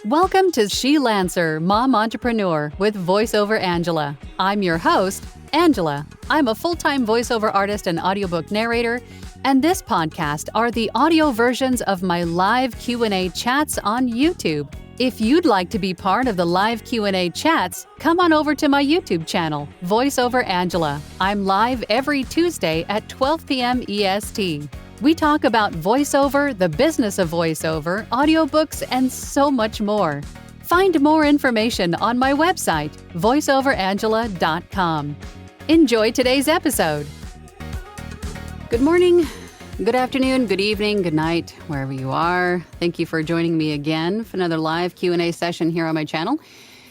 Welcome to She Lancer, Mom Entrepreneur with VoiceOver Angela. I'm your host, Angela. I'm a full-time voiceover artist and audiobook narrator, and this podcast are the audio versions of my live Q&A chats on YouTube. If you'd like to be part of the live Q&A chats, come on over to my YouTube channel, VoiceOver Angela. I'm live every Tuesday at 12 p.m. EST. We talk about voiceover, the business of voiceover, audiobooks, and so much more. Find more information on my website, voiceoverangela.com. Enjoy today's episode. Good morning, good afternoon, good evening, good night, wherever you are. Thank you for joining me again for another live Q&A session here on my channel.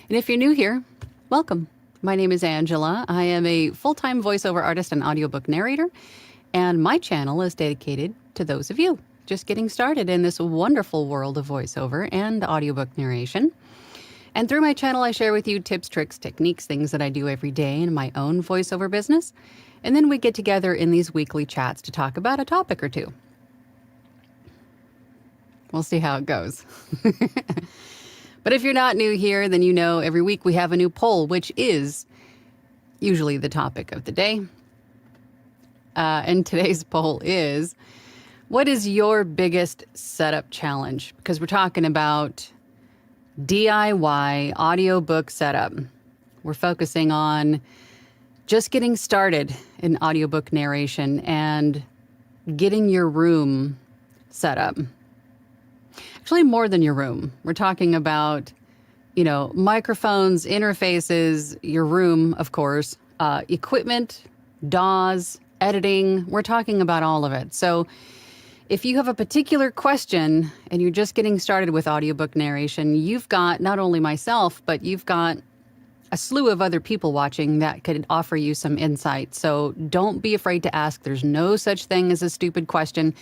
And if you're new here, welcome. My name is Angela. I am a full-time voiceover artist and audiobook narrator. And my channel is dedicated to those of you just getting started in this wonderful world of voiceover and audiobook narration. And through my channel, I share with you tips, tricks, techniques, things that I do every day in my own voiceover business. And then we get together in these weekly chats to talk about a topic or two. We'll see how it goes. But if you're not new here, then you know every week we have a new poll, which is usually the topic of the day. And today's poll is, what is your biggest setup challenge? Because we're talking about DIY audiobook setup. We're focusing on just getting started in audiobook narration and getting your room set up. Actually, more than your room. We're talking about, microphones, interfaces, your room, of course, equipment, DAWs, editing. We're talking about all of it. So if you have a particular question and you're just getting started with audiobook narration, you've got not only myself, but you've got a slew of other people watching that could offer you some insight. So don't be afraid to ask. There's no such thing as a stupid question.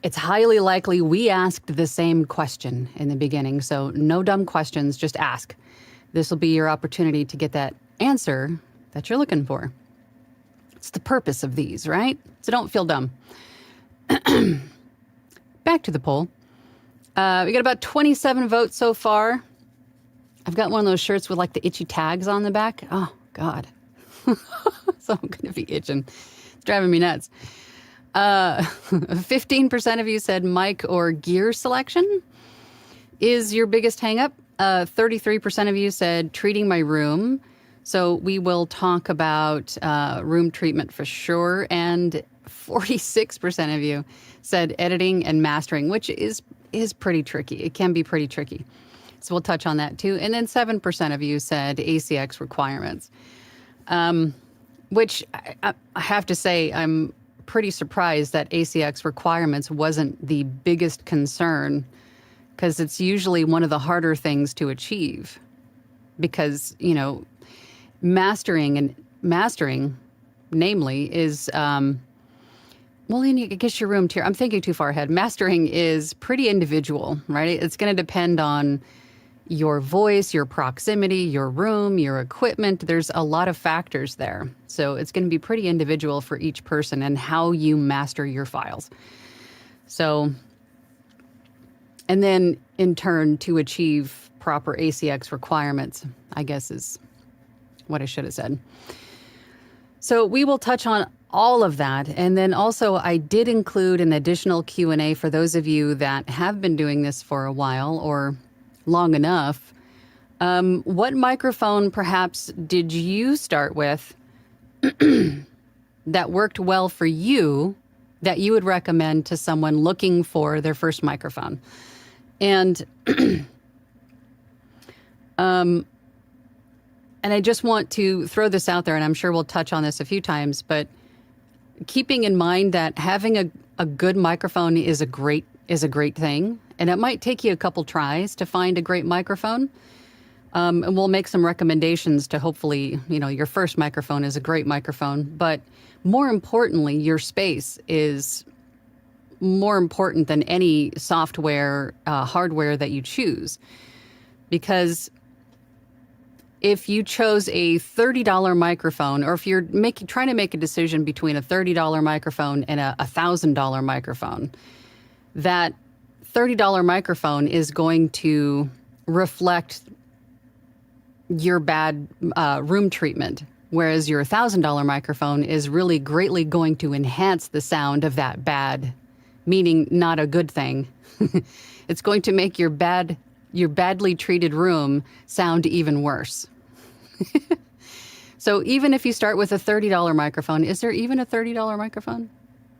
It's highly likely we asked the same question in the beginning. So no dumb questions, just ask. This will be your opportunity to get that answer that you're looking for. It's the purpose of these, right? So don't feel dumb. Back to the poll. We got about 27 votes so far. I've got one of those shirts with like the itchy tags on the back. Oh, God. So I'm going to be itching. It's driving me nuts. 15% of you said mic or gear selection is your biggest hang-up. 33% of you said treating my room. So we will talk about room treatment for sure. And 46% of you said editing and mastering, which is pretty tricky. It can be pretty tricky. So we'll touch on that too. And then 7% of you said ACX requirements, which I have to say I'm pretty surprised that ACX requirements wasn't the biggest concern, because it's usually one of the harder things to achieve because, mastering, namely, is, I guess your room tier. I'm thinking too far ahead. Mastering is pretty individual, right? It's going to depend on your voice, your proximity, your room, your equipment. There's a lot of factors there. So it's going to be pretty individual for each person and how you master your files. So, and then in turn to achieve proper ACX requirements, I guess is what I should have said. So we will touch on all of that. And then also I did include an additional Q&A for those of you that have been doing this for a while or long enough. What microphone perhaps did you start with that worked well for you that you would recommend to someone looking for their first microphone? And and I just want to throw this out there, and I'm sure we'll touch on this a few times, but keeping in mind that having a good microphone is a great thing, and it might take you a couple tries to find a great microphone. And we'll make some recommendations to hopefully, your first microphone is a great microphone, but more importantly, your space is more important than any software, hardware that you choose, because if you chose a $30 microphone, or if you're trying to make a decision between a $30 microphone and a $1,000 microphone, that $30 microphone is going to reflect your bad room treatment, whereas your $1,000 microphone is really greatly going to enhance the sound of that bad, meaning not a good thing. It's going to make your badly treated room sound even worse. So even if you start with a $30 microphone, is there even a $30 microphone?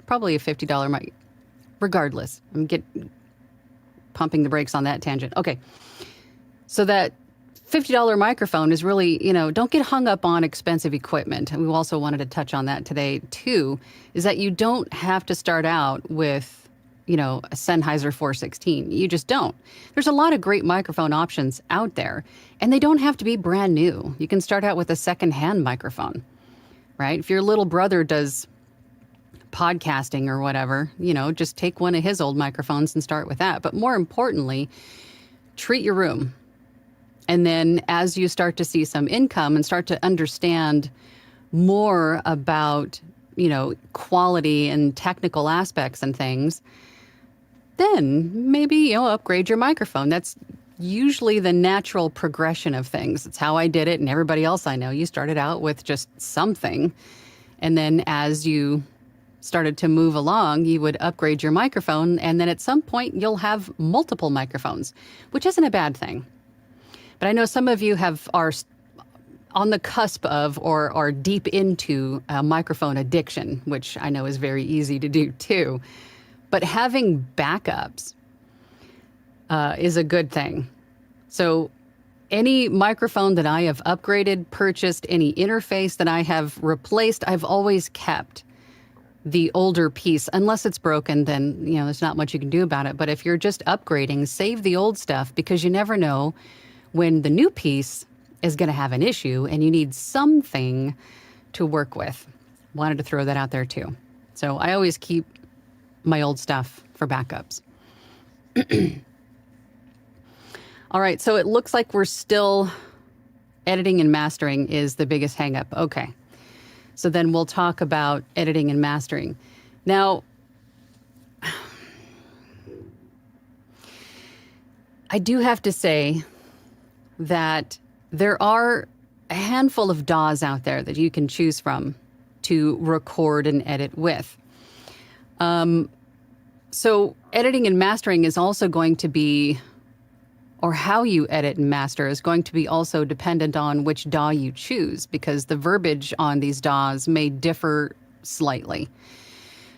Probably a $50 mic. Regardless, I'm pumping the brakes on that tangent. Okay. So that $50 microphone is really, don't get hung up on expensive equipment. And we also wanted to touch on that today too, is that you don't have to start out with, a Sennheiser 416. You just don't. There's a lot of great microphone options out there, and they don't have to be brand new. You can start out with a secondhand microphone, right? If your little brother does podcasting or whatever, just take one of his old microphones and start with that. But more importantly, treat your room. And then as you start to see some income and start to understand more about, quality and technical aspects and things, then maybe, upgrade your microphone. That's usually the natural progression of things. It's how I did it, and everybody else I know. You started out with just something, and then as you started to move along, you would upgrade your microphone, and then at some point you'll have multiple microphones, which isn't a bad thing. But I know some of you are on the cusp of or are deep into a microphone addiction, which I know is very easy to do too. But having backups is a good thing. So any microphone that I have upgraded, purchased, any interface that I have replaced, I've always kept the older piece. Unless it's broken, then, there's not much you can do about it. But if you're just upgrading, save the old stuff, because you never know when the new piece is going to have an issue and you need something to work with. Wanted to throw that out there too. So I always keep my old stuff for backups. All right, so it looks like we're still editing and mastering is the biggest hang-up. Okay, so then we'll talk about editing and mastering. Now, I do have to say that there are a handful of DAWs out there that you can choose from to record and edit with. So editing and mastering is also going to be, or how you edit and master is going to be also dependent on which DAW you choose, because the verbiage on these DAWs may differ slightly.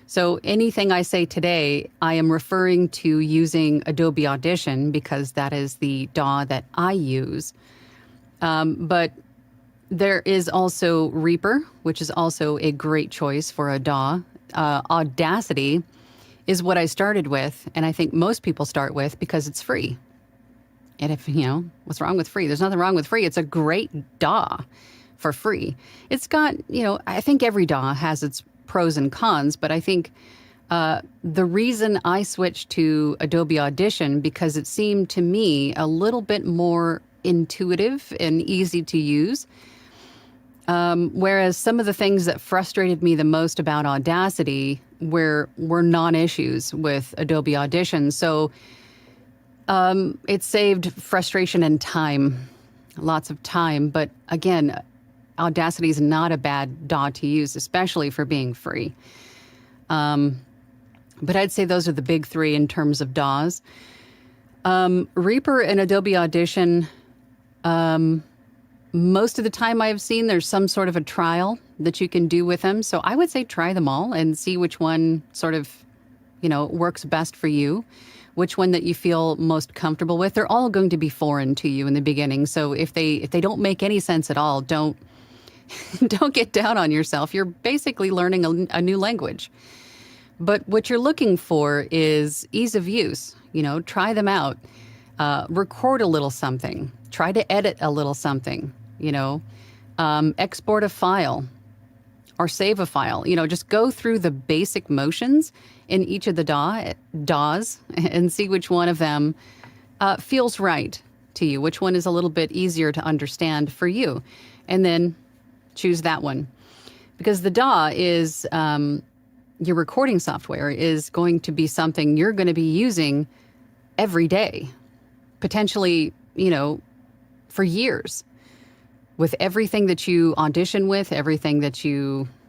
So anything I say today, I am referring to using Adobe Audition because that is the DAW that I use. But there is also Reaper, which is also a great choice for a DAW. Audacity is what I started with, and I think most people start with because it's free. And if, what's wrong with free? There's nothing wrong with free. It's a great DAW for free. It's got, I think every DAW has its pros and cons, but I think the reason I switched to Adobe Audition because it seemed to me a little bit more intuitive and easy to use. Whereas some of the things that frustrated me the most about Audacity were non-issues with Adobe Audition. So it saved frustration and time, lots of time. But again, Audacity is not a bad DAW to use, especially for being free. But I'd say those are the big three in terms of DAWs. Reaper and Adobe Audition, most of the time I've seen there's some sort of a trial that you can do with them. So I would say try them all and see which one sort of, works best for you, which one that you feel most comfortable with. They're all going to be foreign to you in the beginning. So if they don't make any sense at all, don't get down on yourself. You're basically learning a new language. But what you're looking for is ease of use. Try them out. Record a little something. Try to edit a little something. Export a file or save a file. Just go through the basic motions in each of the DAWs and see which one of them feels right to you, which one is a little bit easier to understand for you. And then choose that one. Because the DAW is, your recording software is going to be something you're going to be using every day. Potentially, for years with everything that you audition with, everything that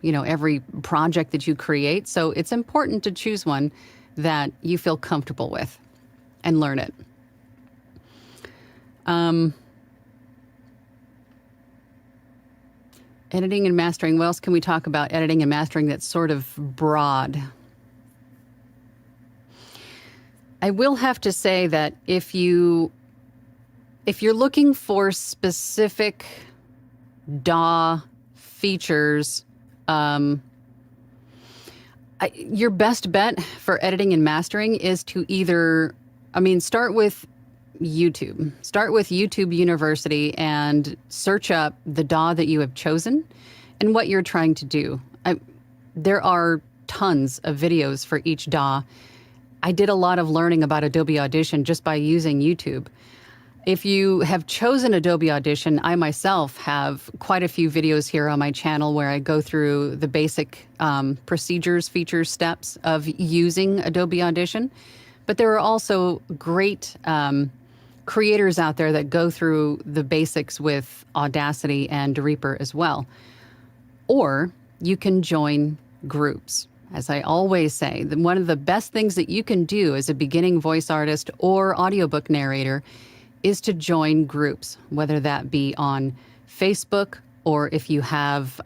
every project that you create. So it's important to choose one that you feel comfortable with and learn it. Editing and mastering. What else can we talk about editing and mastering that's sort of broad? I will have to say that if you're looking for specific DAW features, your best bet for editing and mastering is to start with YouTube. Start with YouTube University and search up the DAW that you have chosen and what you're trying to do. There are tons of videos for each DAW. I did a lot of learning about Adobe Audition just by using YouTube. If you have chosen Adobe Audition, I myself have quite a few videos here on my channel where I go through the basic procedures, features, steps of using Adobe Audition. But there are also great creators out there that go through the basics with Audacity and Reaper as well. Or you can join groups. As I always say, one of the best things that you can do as a beginning voice artist or audiobook narrator is to join groups, whether that be on Facebook or if you have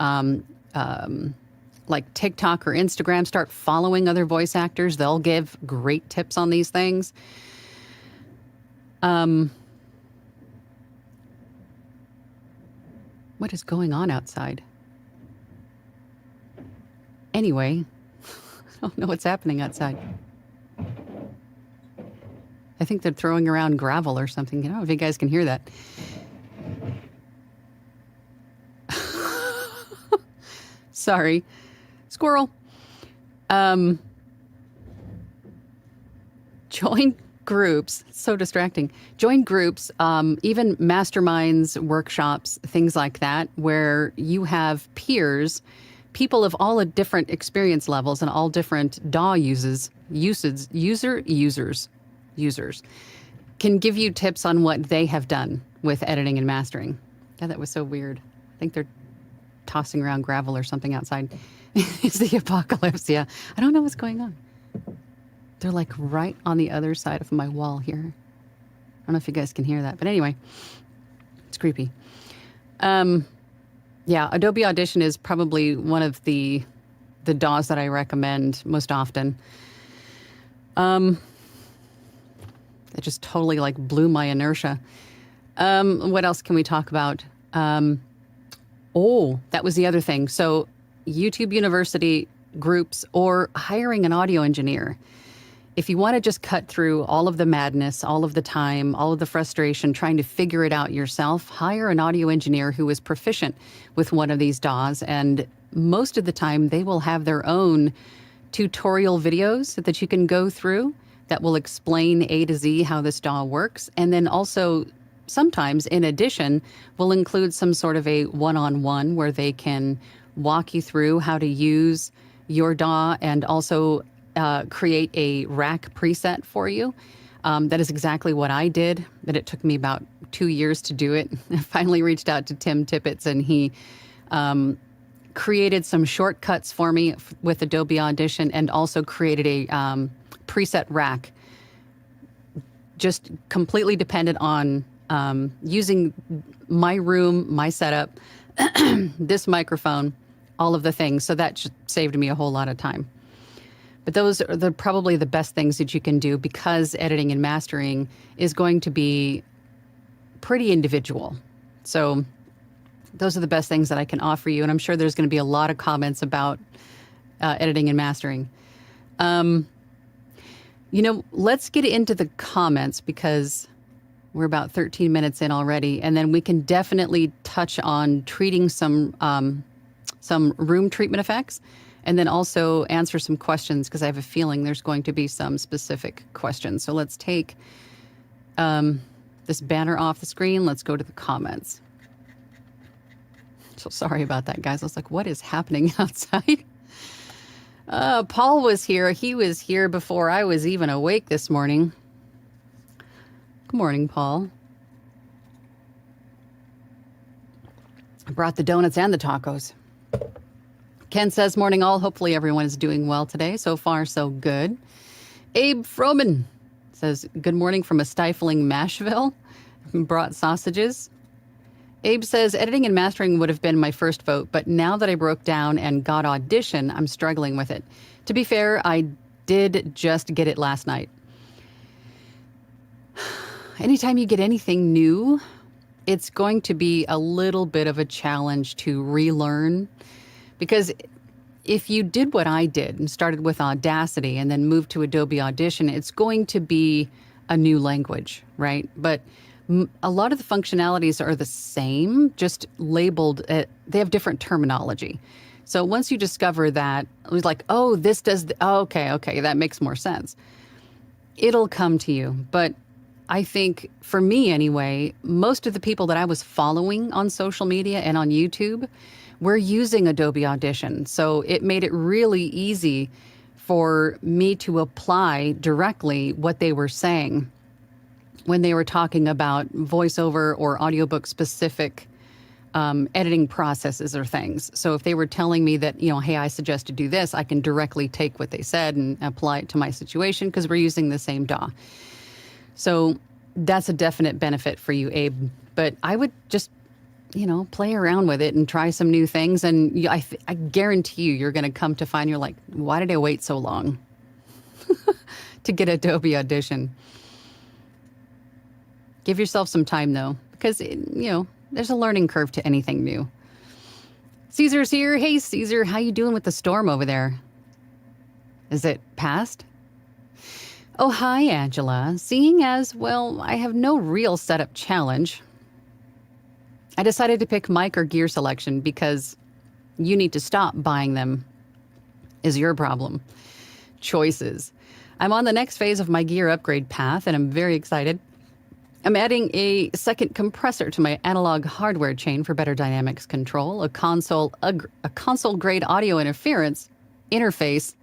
like TikTok or Instagram, start following other voice actors. They'll give great tips on these things. What is going on outside? Anyway, I don't know what's happening outside. I think they're throwing around gravel or something. I don't know if you guys can hear that. Sorry. Squirrel. Join groups. It's so distracting. Join groups, even masterminds, workshops, things like that, where you have peers, people of all different experience levels and all different DAW users can give you tips on what they have done with editing and mastering. God, that was so weird. I think they're tossing around gravel or something outside. It's the apocalypse, yeah. I don't know what's going on. They're like right on the other side of my wall here. I don't know if you guys can hear that, but anyway, it's creepy. Yeah, Adobe Audition is probably one of the DAWs that I recommend most often. It just totally like blew my inertia. What else can we talk about? That was the other thing. So YouTube University groups or hiring an audio engineer. If you want to just cut through all of the madness, all of the time, all of the frustration, trying to figure it out yourself, hire an audio engineer who is proficient with one of these DAWs. And most of the time, they will have their own tutorial videos that you can go through that will explain A to Z how this DAW works. And then also, sometimes, in addition, will include some sort of a one-on-one where they can walk you through how to use your DAW and also create a rack preset for you. That is exactly what I did, but it took me about 2 years to do it. I finally reached out to Tim Tippett, and he created some shortcuts for me with Adobe Audition and also created a preset rack, just completely dependent on using my room, my setup, this microphone, all of the things. So that saved me a whole lot of time. But those are probably the best things that you can do because editing and mastering is going to be pretty individual. So those are the best things that I can offer you. And I'm sure there's going to be a lot of comments about editing and mastering. Let's get into the comments because we're about 13 minutes in already. And then we can definitely touch on treating some room treatment effects. And then also answer some questions because I have a feeling there's going to be some specific questions. So let's take this banner off the screen. Let's go to the comments. So sorry about that, guys. I was like, what is happening outside? Paul was here. He was here before I was even awake this morning. Good morning, Paul. I brought the donuts and the tacos. Ken says, morning all. Hopefully everyone is doing well today. So far, so good. Abe Froman says, good morning from a stifling Mashville. Brought sausages. Abe says, editing and mastering would have been my first vote, but now that I broke down and got Audition, I'm struggling with it. To be fair, I did just get it last night. Anytime you get anything new, it's going to be a little bit of a challenge to relearn, because if you did what I did and started with Audacity and then moved to Adobe Audition, it's going to be a new language, right? But a lot of the functionalities are the same, just labeled, they have different terminology. So once you discover that, it was like, oh, this does, okay, that makes more sense. It'll come to you. But I think, for me anyway, most of the people that I was following on social media and on YouTube were using Adobe Audition. So it made it really easy for me to apply directly what they were saying when they were talking about voiceover or audiobook specific editing processes or things. So if they were telling me that, hey, I suggest to do this, I can directly take what they said and apply it to my situation because we're using the same DAW. So that's a definite benefit for you, Abe. But I would just, play around with it and try some new things. And I guarantee you're going to come to find you're like, why did I wait so long to get Adobe Audition? Give yourself some time, though, because, there's a learning curve to anything new. Caesar's here. Hey, Caesar, how you doing with the storm over there? Is it past? Oh, hi, Angela. Seeing as, well, I have no real setup challenge, I decided to pick mic or gear selection because you need to stop buying them is your problem. Choices. I'm on the next phase of my gear upgrade path, and I'm very excited. I'm adding a second compressor to my analog hardware chain for better dynamics control, a console grade audio interface,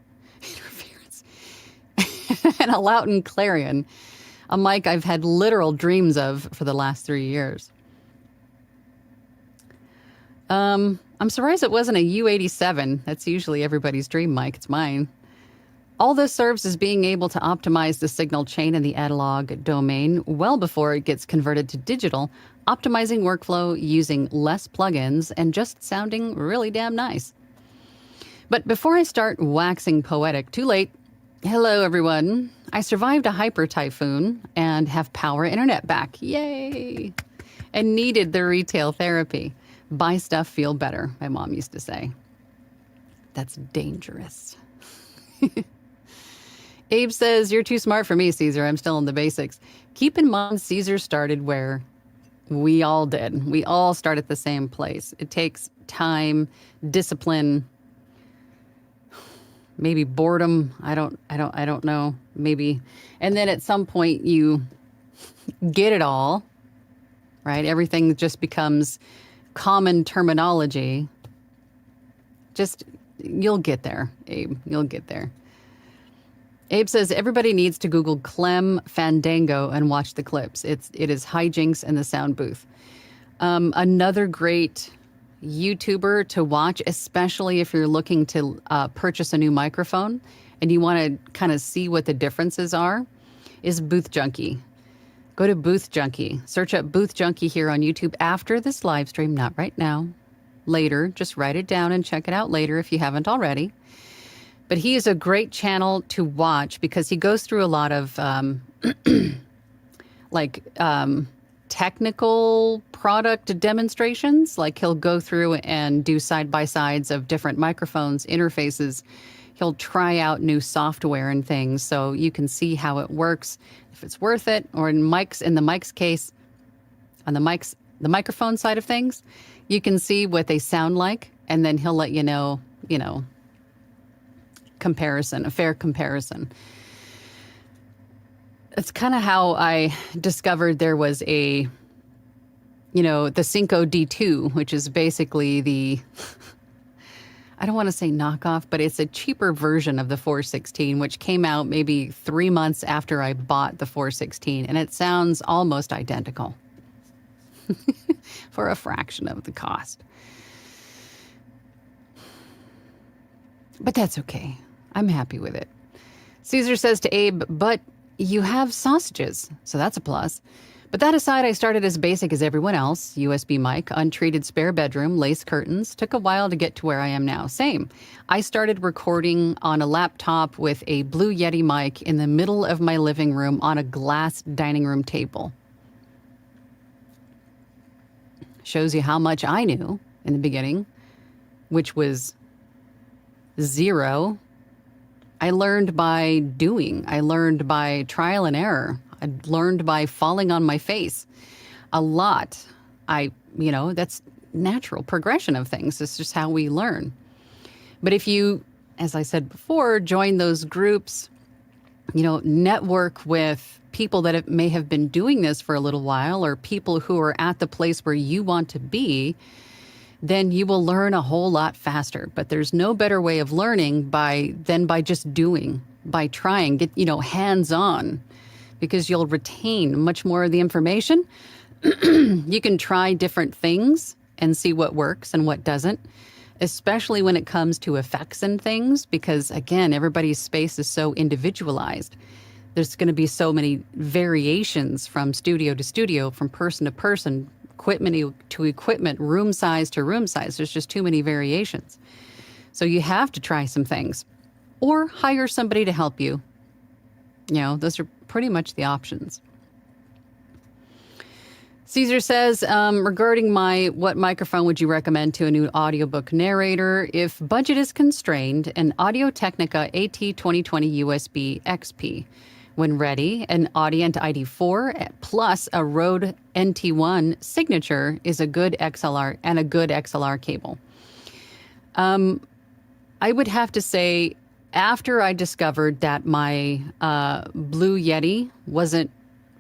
and a Loughton Clarion, a mic I've had literal dreams of for the last 3 years. I'm surprised it wasn't a U87. That's usually everybody's dream mic. It's mine. All this serves as being able to optimize the signal chain in the analog domain well before it gets converted to digital, optimizing workflow using less plugins and just sounding really damn nice. But before I start waxing poetic, too late. Hello, everyone. I survived a hyper typhoon and have power internet back. Yay! And needed the retail therapy. Buy stuff, feel better, my mom used to say. That's dangerous. Abe says, you're too smart for me, Caesar. I'm still in the basics. Keep in mind, Caesar started where we all did. We all start at the same place. It takes time, discipline, maybe boredom. I don't know. Maybe. And then at some point you get it all, right? Everything just becomes common terminology. You'll get there, Abe. You'll get there. Abe says, everybody needs to Google Clem Fandango and watch the clips. It is hijinks in the sound booth. Another great YouTuber to watch, especially if you're looking to purchase a new microphone and you want to kind of see what the differences are, is Booth Junkie. Go to Booth Junkie. Search up Booth Junkie here on YouTube after this live stream, not right now. Later, just write it down and check it out later if you haven't already. But he is a great channel to watch because he goes through a lot of technical product demonstrations. Like he'll go through and do side-by-sides of different microphones, interfaces. He'll try out new software and things so you can see how it works, if it's worth it, or in the mic's case, on the microphone side of things, you can see what they sound like, and then he'll let you know, a fair comparison. It's kind of how I discovered there was the Synco D2, which is basically the, I don't want to say knockoff, but it's a cheaper version of the 416, which came out maybe 3 months after I bought the 416, and it sounds almost identical. for a fraction of the cost. But that's okay. I'm happy with it. Caesar says to Abe, but you have sausages, so that's a plus. But that aside, I started as basic as everyone else. USB mic, untreated spare bedroom, lace curtains. Took a while to get to where I am now. Same. I started recording on a laptop with a Blue Yeti mic in the middle of my living room on a glass dining room table. Shows you how much I knew in the beginning, which was zero. I learned by doing. I learned by trial and error. I learned by falling on my face a lot. That's natural progression of things. It's just how we learn. But if you, as I said before, join those groups, network with people that may have been doing this for a little while, or people who are at the place where you want to be, then you will learn a whole lot faster. But there's no better way of learning than by just doing, by trying, get, hands-on, because you'll retain much more of the information. You can try different things and see what works and what doesn't, especially when it comes to effects and things, because again, everybody's space is so individualized. There's going to be so many variations from studio to studio, from person to person, equipment to equipment, room size to room size. There's just too many variations. So you have to try some things or hire somebody to help you. Those are pretty much the options. Caesar says, regarding what microphone would you recommend to a new audiobook narrator? If budget is constrained, an Audio-Technica AT2020 USB XP. When ready, an Audient ID4 plus a Rode NT1 signature is a good XLR and a good XLR cable. I would have to say, after I discovered that my Blue Yeti wasn't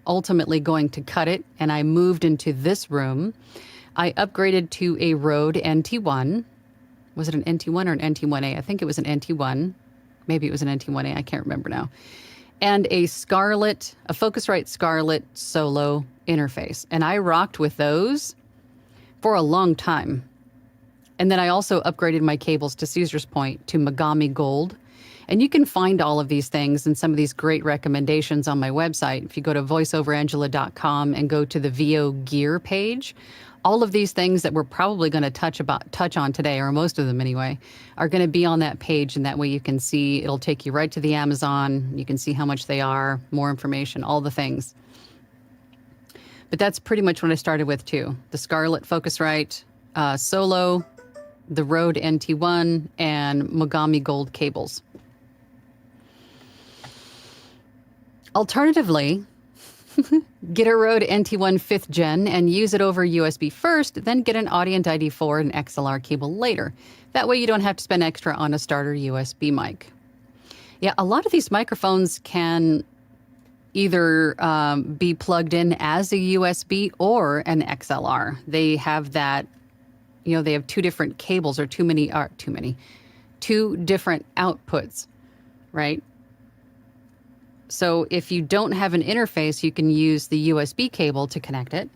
ultimately going to cut it, and I moved into this room, I upgraded to a Rode NT1. Was it an NT1 or an NT1A? I think it was an NT1. Maybe it was an NT1A. I can't remember now. And a Focusrite Scarlett Solo interface. And I rocked with those for a long time. And then I also upgraded my cables, to Caesar's point, to Megami Gold. And you can find all of these things and some of these great recommendations on my website. If you go to voiceoverangela.com and go to the VO Gear page, all of these things that we're probably going to touch on today, or most of them anyway, are going to be on that page. And that way you can see, it'll take you right to the Amazon. You can see how much they are, more information, all the things. But that's pretty much what I started with too. The Scarlett Focusrite Solo, the Rode NT1, and Megami Gold cables. Alternatively, get a Rode NT1 5th Gen and use it over USB first, then get an Audient ID4 and XLR cable later. That way you don't have to spend extra on a starter USB mic. Yeah, a lot of these microphones can either be plugged in as a USB or an XLR. They have that, they have two different cables, or two different outputs, right? So if you don't have an interface, you can use the USB cable to connect it.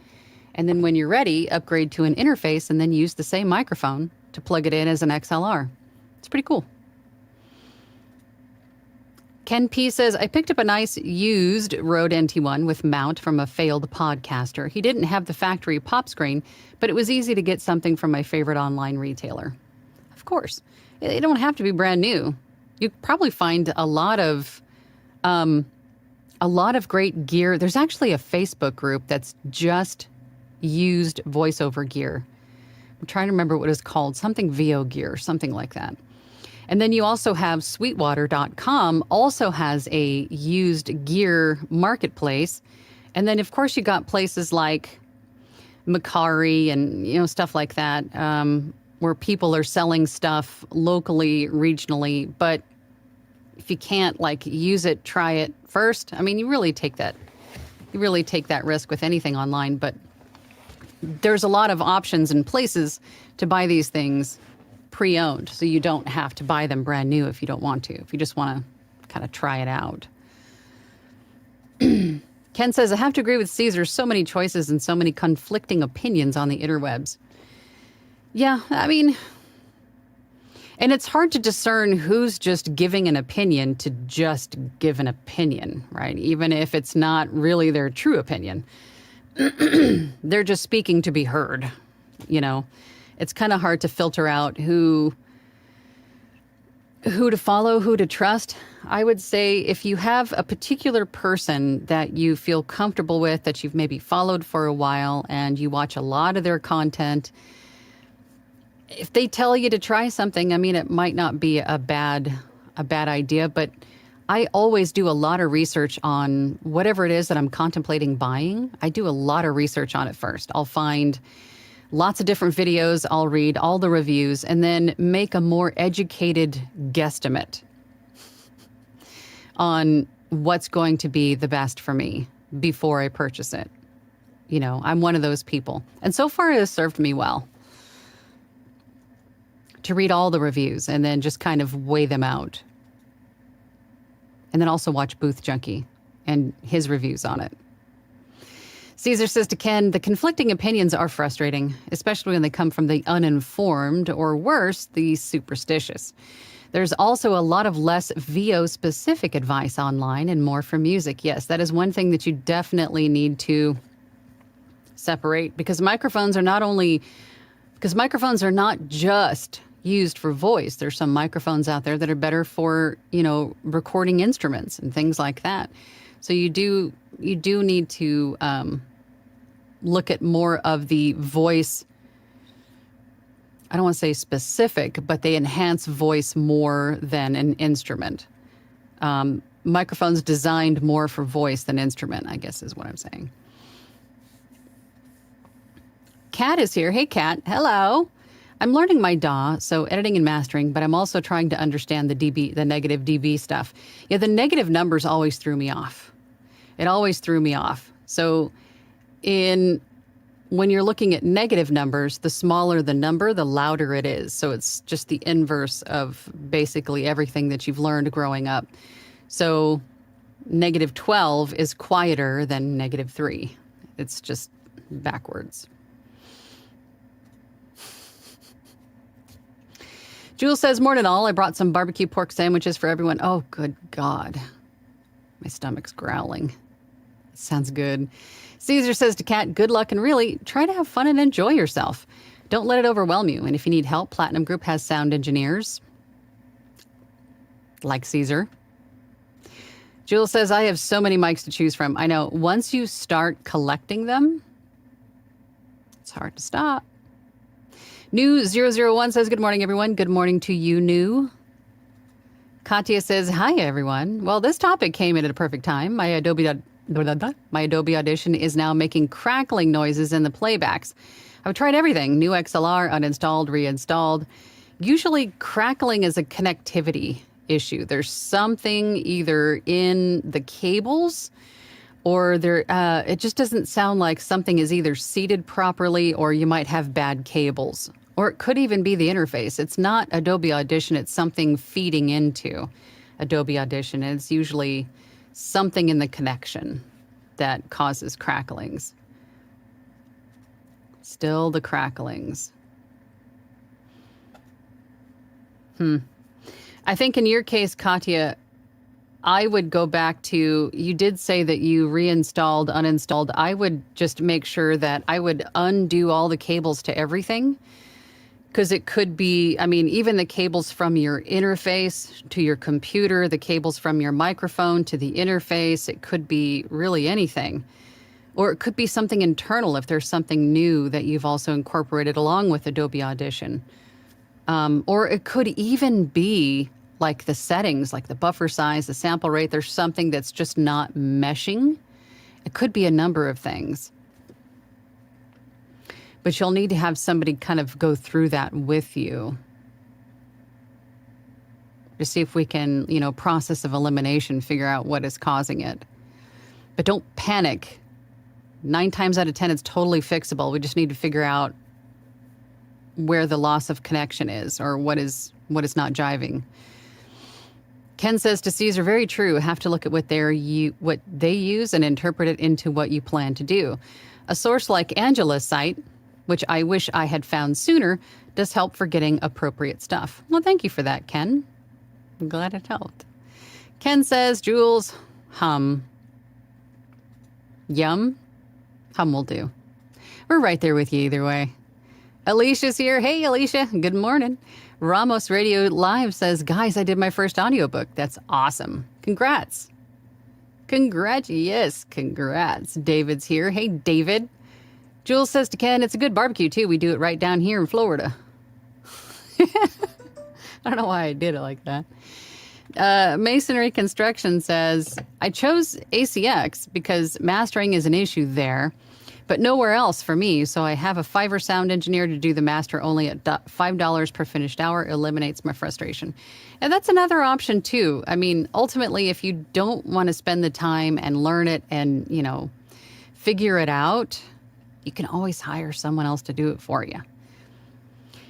And then when you're ready, upgrade to an interface and then use the same microphone to plug it in as an XLR. It's pretty cool. Ken P says, I picked up a nice used Rode NT1 with mount from a failed podcaster. He didn't have the factory pop screen, but it was easy to get something from my favorite online retailer. Of course, they don't have to be brand new. You probably find a lot of great gear. There's actually a Facebook group that's just used voiceover gear. I'm trying to remember what it's called, something VO gear, something like that. And then you also have Sweetwater.com also has a used gear marketplace. And then, of course, you got places like Macari and, stuff like that, where people are selling stuff locally, regionally. But if you can't, use it, try it first. I mean, you really take that risk with anything online. But there's a lot of options and places to buy these things pre-owned, so you don't have to buy them brand new if you don't want to, if you just want to kind of try it out. Ken says, I have to agree with Caesar. So many choices and so many conflicting opinions on the interwebs. Yeah, I mean, and it's hard to discern who's just giving an opinion to just give an opinion, right? Even if it's not really their true opinion. They're just speaking to be heard, you know? It's kind of hard to filter out who to follow, who to trust. I would say if you have a particular person that you feel comfortable with, that you've maybe followed for a while and you watch a lot of their content, if they tell you to try something, I mean, it might not be a bad idea, but I always do a lot of research on whatever it is that I'm contemplating buying. I do a lot of research on it first. I'll find lots of different videos, I'll read all the reviews, and then make a more educated guesstimate on what's going to be the best for me before I purchase it. You know, I'm one of those people. And so far it has served me well to read all the reviews and then just kind of weigh them out. And then also watch Booth Junkie and his reviews on it. Caesar says to Ken, the conflicting opinions are frustrating, especially when they come from the uninformed, or worse, the superstitious. There's also a lot of less VO-specific advice online and more for music. Yes, that is one thing that you definitely need to separate, because microphones are not just used for voice. There's some microphones out there that are better for, recording instruments and things like that. So you do need to look at more of the voice. I don't want to say specific, but they enhance voice more than an instrument. Microphones designed more for voice than instrument, I guess is what I'm saying. Kat is here. Hey, Kat. Hello. I'm learning my DAW, so editing and mastering, but I'm also trying to understand the negative dB stuff. Yeah, the negative numbers always threw me off. It always threw me off. So when you're looking at negative numbers, the smaller the number, the louder it is. So it's just the inverse of basically everything that you've learned growing up. So negative 12 is quieter than negative 3. It's just backwards. Jules says, morning all. I brought some barbecue pork sandwiches for everyone. Oh, good God. My stomach's growling. Sounds good. Caesar says to Kat, good luck and really try to have fun and enjoy yourself. Don't let it overwhelm you. And if you need help, Platinum Group has sound engineers like Caesar. Jules says, I have so many mics to choose from. I know. Once you start collecting them, it's hard to stop. New 001 says, good morning, everyone. Good morning to you, New. Katya says, hi, everyone. Well, this topic came in at a perfect time. My Adobe Audition is now making crackling noises in the playbacks. I've tried everything. New XLR, uninstalled, reinstalled. Usually crackling is a connectivity issue. There's something either in the cables or it just doesn't sound like something is either seated properly or you might have bad cables. Or it could even be the interface. It's not Adobe Audition. It's something feeding into Adobe Audition. It's usually something in the connection that causes cracklings. Still the cracklings. I think in your case, Katya, I would go back to, you did say that you reinstalled, uninstalled. I would just make sure that I would undo all the cables to everything. Because it could be, even the cables from your interface to your computer, the cables from your microphone to the interface, it could be really anything. Or it could be something internal if there's something new that you've also incorporated along with Adobe Audition. Or it could even be like the settings, like the buffer size, the sample rate. There's something that's just not meshing. It could be a number of things. But you'll need to have somebody kind of go through that with you to see if we can, process of elimination, figure out what is causing it. But don't panic. 9 times out of 10, it's totally fixable. We just need to figure out where the loss of connection is or what is not jiving. Ken says to Caesar, very true. Have to look at what they use and interpret it into what you plan to do. A source like Angela's site, which I wish I had found sooner, does help for getting appropriate stuff. Well, thank you for that, Ken. I'm glad it helped. Ken says, Jules, hum. Yum? Hum will do. We're right there with you either way. Alicia's here. Hey, Alicia. Good morning. Ramos Radio Live says, guys, I did my first audiobook. That's awesome. Congrats. Yes, congrats. David's here. Hey, David. Jules says to Ken, it's a good barbecue, too. We do it right down here in Florida. I don't know why I did it like that. Masonry Construction says, I chose ACX because mastering is an issue there, but nowhere else for me. So I have a Fiverr sound engineer to do the master only at $5 per finished hour. Eliminates my frustration. And that's another option, too. I mean, ultimately, if you don't want to spend the time and learn it and, figure it out, you can always hire someone else to do it for you.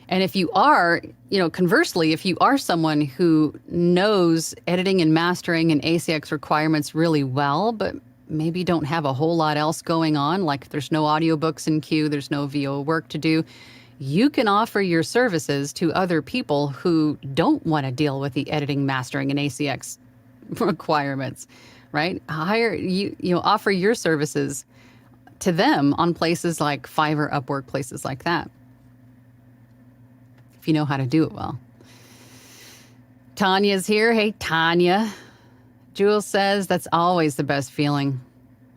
And if you are, conversely, if you are someone who knows editing and mastering and ACX requirements really well, but maybe don't have a whole lot else going on, like there's no audiobooks in queue, there's no VO work to do, you can offer your services to other people who don't want to deal with the editing, mastering, and ACX requirements, right? Offer your services to them on places like Fiverr, Upwork, places like that, if you know how to do it well. Tanya's here. Hey, Tanya. Jules says, that's always the best feeling.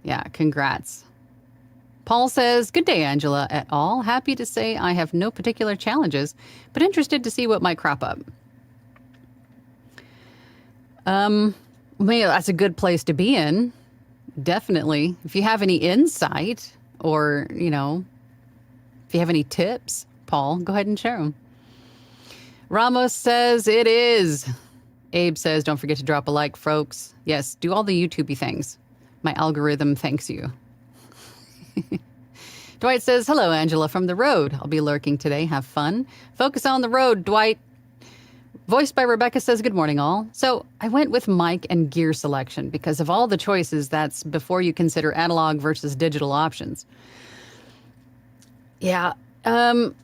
Yeah, congrats. Paul says, good day, Angela et al. Happy to say I have no particular challenges, but interested to see what might crop up. Well, that's a good place to be in. Definitely. If you have any insight or, if you have any tips, Paul, go ahead and share them. Ramos says it is. Abe says, don't forget to drop a like, folks. Yes, do all the YouTubey things. My algorithm thanks you. Dwight says, hello, Angela from the road. I'll be lurking today. Have fun. Focus on the road, Dwight. Voiced by Rebecca says, good morning, all. So I went with mic and gear selection because of all the choices. That's before you consider analog versus digital options. Yeah. And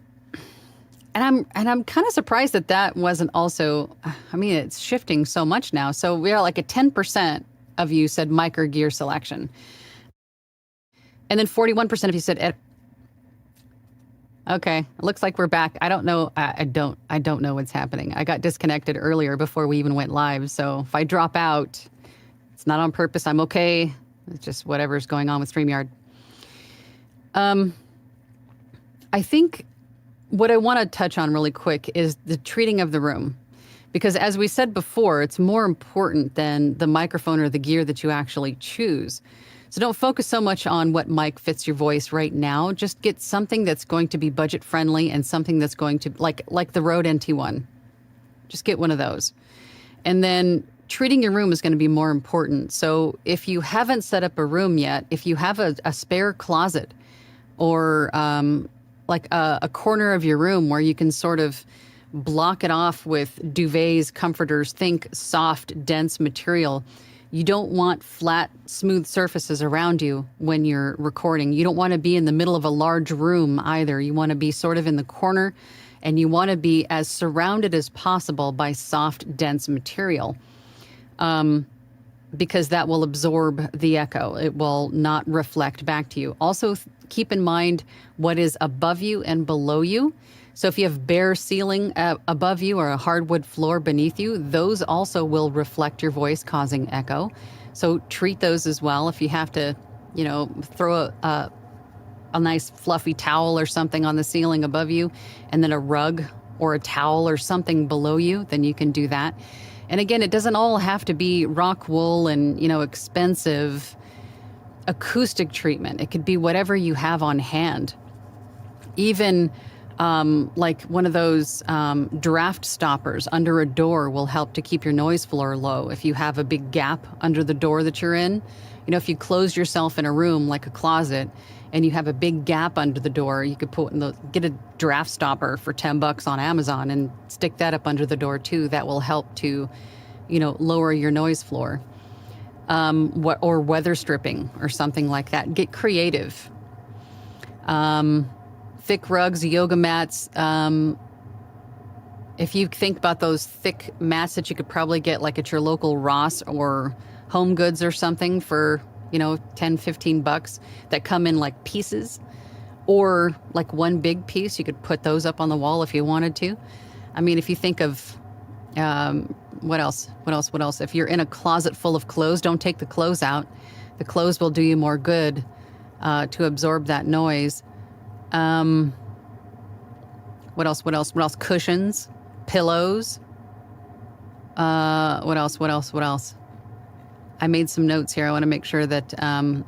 I'm kind of surprised that wasn't also, it's shifting so much now. So we are like a 10% of you said mic or gear selection. And then 41% of you said, okay, it looks like we're back. I don't know. I don't know what's happening. I got disconnected earlier before we even went live. So if I drop out, it's not on purpose. I'm okay. It's just whatever's going on with StreamYard. I think what I want to touch on really quick is the treating of the room. Because as we said before, it's more important than the microphone or the gear that you actually choose. So don't focus so much on what mic fits your voice right now. Just get something that's going to be budget friendly and something that's going to, like the Rode NT1. Just get one of those. And then treating your room is going to be more important. So if you haven't set up a room yet, if you have a spare closet or like a corner of your room where you can sort of block it off with duvets, comforters, think soft, dense material. You don't want flat, smooth surfaces around you when you're recording. You don't want to be in the middle of a large room either. You want to be sort of in the corner, and you want to be as surrounded as possible by soft, dense material, because that will absorb the echo. It will not reflect back to you. Also, keep in mind what is above you and below you. So if you have bare ceiling above you or a hardwood floor beneath you, those also will reflect your voice, causing echo. So treat those as well. If you have to, throw a nice fluffy towel or something on the ceiling above you, and then a rug or a towel or something below you, then you can do that. And again, it doesn't all have to be rock wool and, expensive acoustic treatment. It could be whatever you have on hand. Even like one of those draft stoppers under a door will help to keep your noise floor low. If you have a big gap under the door that you're in, if you close yourself in a room like a closet and you have a big gap under the door, you could get a draft stopper for $10 on Amazon and stick that up under the door too. That will help to lower your noise floor. Or weather stripping or something like that. Get creative. Thick rugs, yoga mats. If you think about those thick mats that you could probably get like at your local Ross or Home Goods or something for, $10-15 that come in like pieces, or like one big piece, you could put those up on the wall if you wanted to. I mean, if you think of, what else? If you're in a closet full of clothes, don't take the clothes out. The clothes will do you more good to absorb that noise. What else? Cushions, pillows. What else? I made some notes here. I want to make sure that,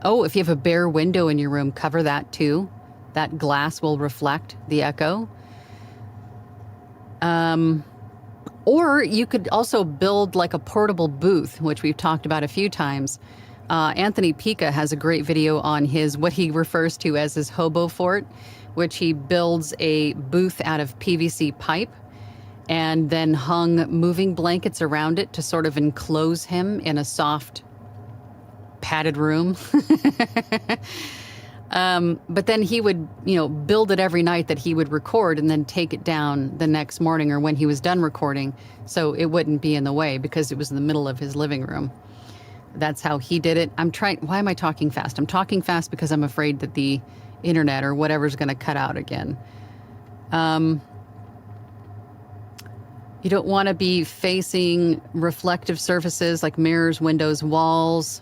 if you have a bare window in your room, cover that too. That glass will reflect the echo. Or you could also build like a portable booth, which we've talked about a few times. Anthony Pica has a great video on what he refers to as his hobo fort, which he builds a booth out of PVC pipe and then hung moving blankets around it to sort of enclose him in a soft, padded room. But then he would, build it every night that he would record and then take it down the next morning or when he was done recording, so it wouldn't be in the way because it was in the middle of his living room. That's how he did it. Why am I talking fast? I'm talking fast because I'm afraid that the internet or whatever's going to cut out again. You don't want to be facing reflective surfaces like mirrors, windows, walls.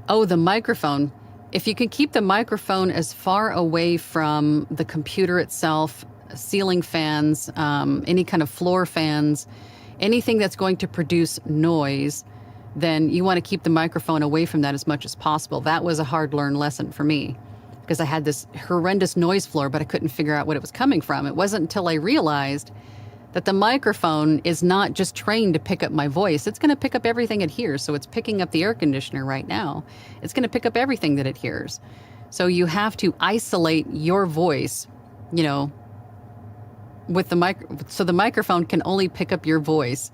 Oh, the microphone. If you can keep the microphone as far away from the computer itself, ceiling fans, any kind of floor fans, anything that's going to produce noise, then you want to keep the microphone away from that as much as possible. That was a hard-learned lesson for me because I had this horrendous noise floor, but I couldn't figure out what it was coming from. It wasn't until I realized that the microphone is not just trained to pick up my voice. It's going to pick up everything it hears. So it's picking up the air conditioner right now. It's going to pick up everything that it hears. So you have to isolate your voice, with the so the microphone can only pick up your voice.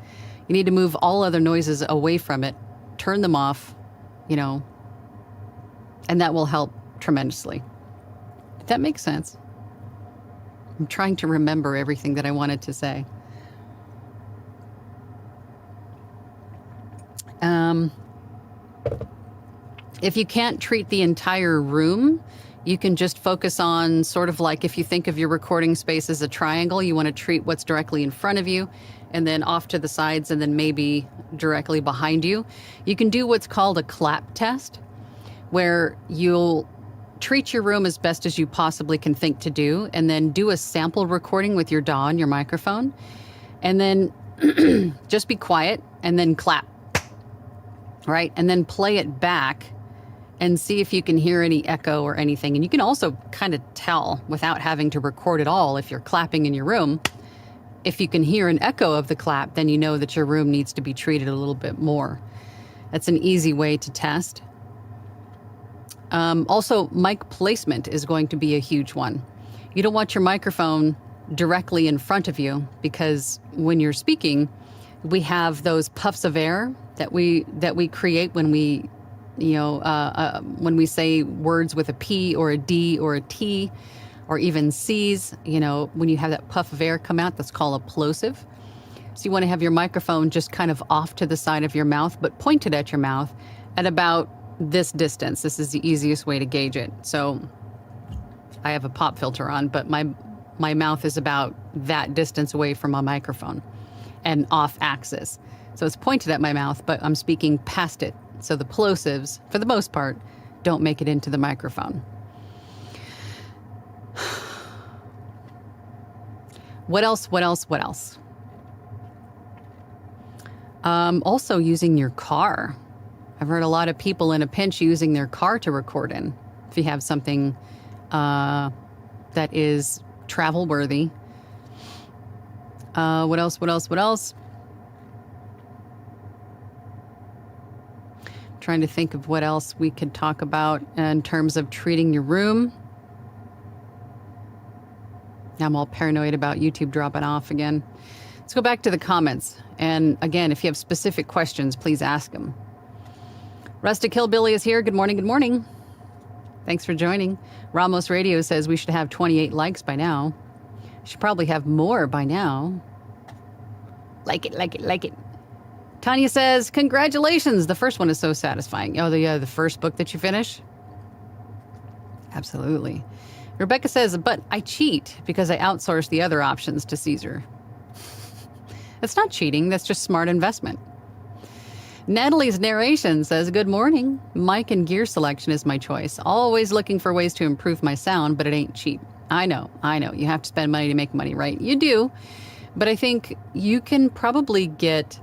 You need to move all other noises away from it, turn them off, and that will help tremendously. If that makes sense. I'm trying to remember everything that I wanted to say. If you can't treat the entire room, you can just focus on sort of like if you think of your recording space as a triangle, you want to treat what's directly in front of you and then off to the sides and then maybe directly behind you. You can do what's called a clap test, where you'll treat your room as best as you possibly can think to do, and then do a sample recording with your DAW and your microphone, and then just be quiet and then clap, right? And then play it back and see if you can hear any echo or anything. And you can also kind of tell without having to record at all if you're clapping in your room. If you can hear an echo of the clap, then you know that your room needs to be treated a little bit more. That's an easy way to test. Also, mic placement is going to be a huge one. You don't want your microphone directly in front of you because when you're speaking, we have those puffs of air that we create when we, when we say words with a P or a D or a T or even C's. When you have that puff of air come out, that's called a plosive. So you want to have your microphone just kind of off to the side of your mouth, but pointed at your mouth at about this distance. This is the easiest way to gauge it. So I have a pop filter on, but my mouth is about that distance away from my microphone and off axis. So it's pointed at my mouth, but I'm speaking past it. So the plosives, for the most part, don't make it into the microphone. What else? Also using your car. I've heard a lot of people in a pinch using their car to record in. If you have something that is travel worthy. What else? Trying to think of what else we could talk about in terms of treating your room. I'm all paranoid about YouTube dropping off again. Let's go back to the comments. And again, if you have specific questions, please ask them. Rustic Hillbilly is here. Good morning. Good morning. Thanks for joining. Ramos Radio says we should have 28 likes by now. Should probably have more by now. Like it, like it, like it. Tanya says, congratulations. The first one is so satisfying. Oh, the first book that you finish? Absolutely. Rebecca says, but I cheat because I outsource the other options to Caesar. That's not cheating. That's just smart investment. Natalie's narration says, good morning. Mic and gear selection is my choice. Always looking for ways to improve my sound, but it ain't cheap. I know. You have to spend money to make money, right? You do. But I think you can probably get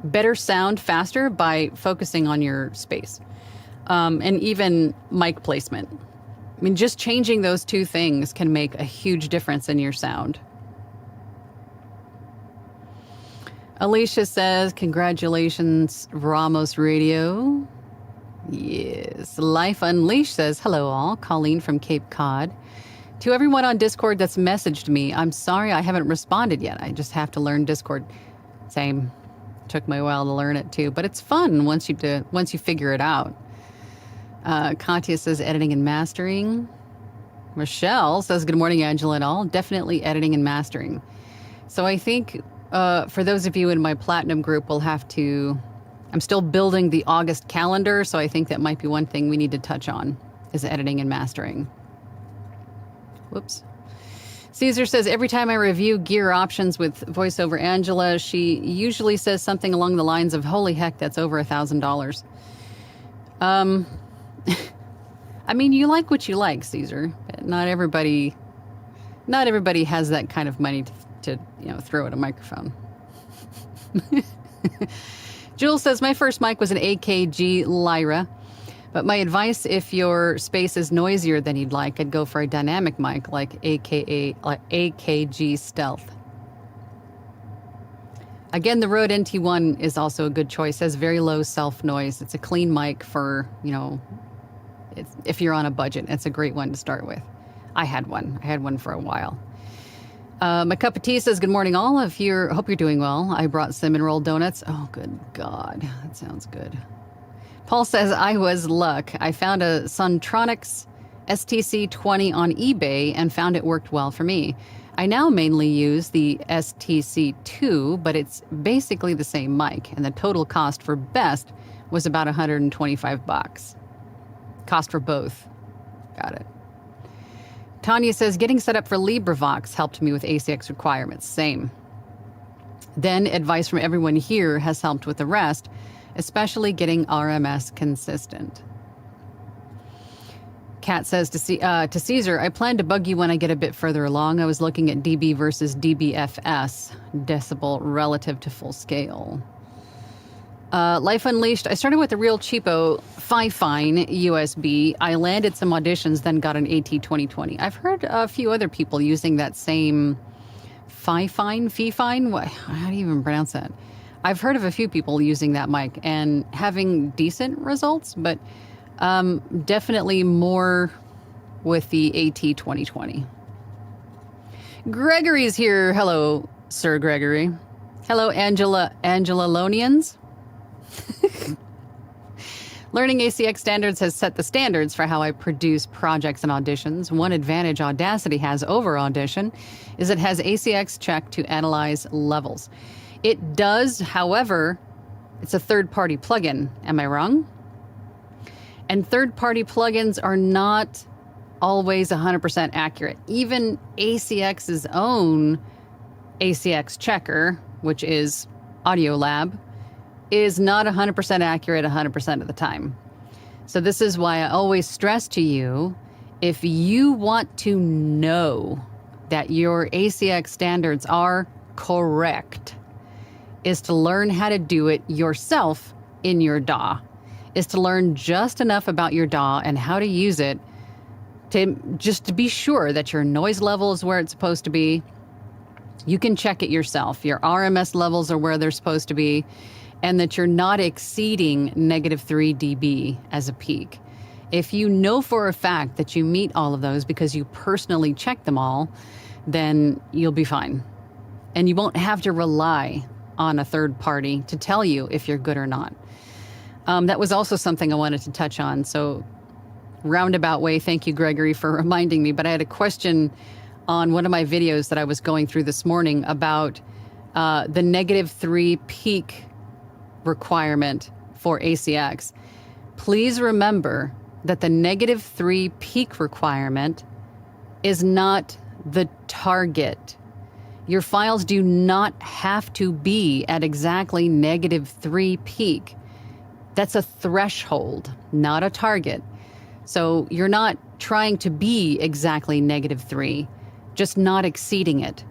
better sound faster by focusing on your space. And even mic placement. I mean, just changing those two things can make a huge difference in your sound. Alicia says, congratulations, Ramos Radio. Yes. Life Unleashed says, hello all. Colleen from Cape Cod. To everyone on Discord that's messaged me, I'm sorry I haven't responded yet. I just have to learn Discord. Same. Took me a while to learn it too, but it's fun once you figure it out. Katya says, editing and mastering. Michelle says, good morning, Angela and all. Definitely editing and mastering. So I think for those of you in my Platinum group, I'm still building the August calendar, so I think that might be one thing we need to touch on, is editing and mastering. Whoops. Caesar says, every time I review gear options with VoiceOver Angela, she usually says something along the lines of, holy heck, that's over $1,000. I mean, you like what you like, Caesar. Not everybody has that kind of money to throw at a microphone. Jules says, my first mic was an AKG Lyra, but my advice, if your space is noisier than you'd like, I'd go for a dynamic mic like AKG Stealth. Again, the Rode NT1 is also a good choice. It has very low self-noise. It's a clean mic for, if you're on a budget. It's a great one to start with. I had one for a while. My cup of tea says, good morning all. Hope you're doing well. I brought cinnamon roll donuts. Oh, good God. That sounds good. Paul says, I was luck. I found a Sontronics STC20 on eBay and found it worked well for me. I now mainly use the STC2, but it's basically the same mic, and the total cost for best was about $125. Cost for both. Got it. Tanya says, getting set up for LibriVox helped me with ACX requirements. Same. Then advice from everyone here has helped with the rest, especially getting RMS consistent. Kat says to Caesar, I plan to bug you when I get a bit further along. I was looking at dB versus dBFS, decibel relative to full scale. Life Unleashed, I started with a real cheapo Fifine USB. I landed some auditions, then got an AT2020. I've heard a few other people using that same Fifine? How do you even pronounce that? I've heard of a few people using that mic and having decent results, but definitely more with the AT2020. Gregory's here. Hello, Sir Gregory. Hello, Angelolonians. Learning ACX standards has set the standards for how I produce projects and auditions. One advantage Audacity has over Audition is it has ACX check to analyze levels. It does, however, it's a third-party plugin. Am I wrong? And third-party plugins are not always 100% accurate. Even ACX's own ACX checker, which is Audiolab, is not 100% accurate 100% of the time. So this is why I always stress to you, if you want to know that your ACX standards are correct, is to learn how to do it yourself in your DAW, is to learn just enough about your DAW and how to use it to be sure that your noise level is where it's supposed to be. You can check it yourself. Your RMS levels are where they're supposed to be, and that you're not exceeding -3 dB as a peak. If you know for a fact that you meet all of those because you personally check them all, then you'll be fine. And you won't have to rely on a third party to tell you if you're good or not. That was also something I wanted to touch on. So roundabout way, thank you, Gregory, for reminding me. But I had a question on one of my videos that I was going through this morning about the -3 peak requirement for ACX. Please remember that the -3 peak requirement is not the target. Your files do not have to be at exactly -3 peak. That's a threshold, not a target. So you're not trying to be exactly -3, just not exceeding it.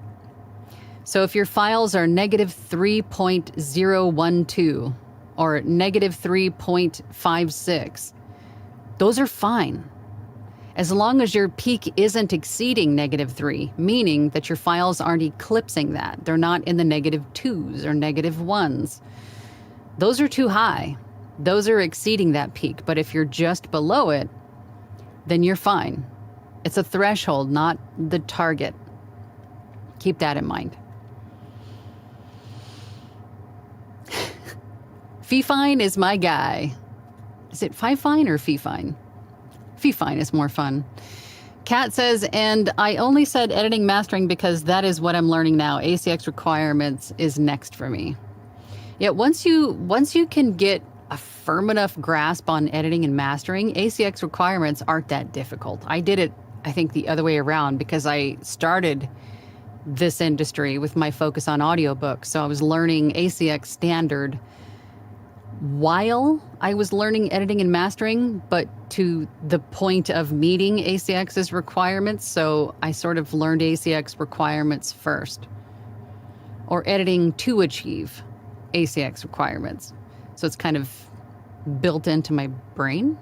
So if your files are -3.012 or -3.56, those are fine. As long as your peak isn't exceeding -3, meaning that your files aren't eclipsing that. They're not in the -2s or -1s. Those are too high. Those are exceeding that peak. But if you're just below it, then you're fine. It's a threshold, not the target. Keep that in mind. Fee-Fine is my guy. Is it Fi-Fine or Fee-Fine? Fee-Fine is more fun. Kat says, and I only said editing mastering because that is what I'm learning now. ACX requirements is next for me. Yeah, once you can get a firm enough grasp on editing and mastering, ACX requirements aren't that difficult. I did it, I think, the other way around because I started this industry with my focus on audiobooks. So I was learning ACX standard while I was learning editing and mastering, but to the point of meeting ACX's requirements. So I sort of learned ACX requirements first, or editing to achieve ACX requirements. So it's kind of built into my brain.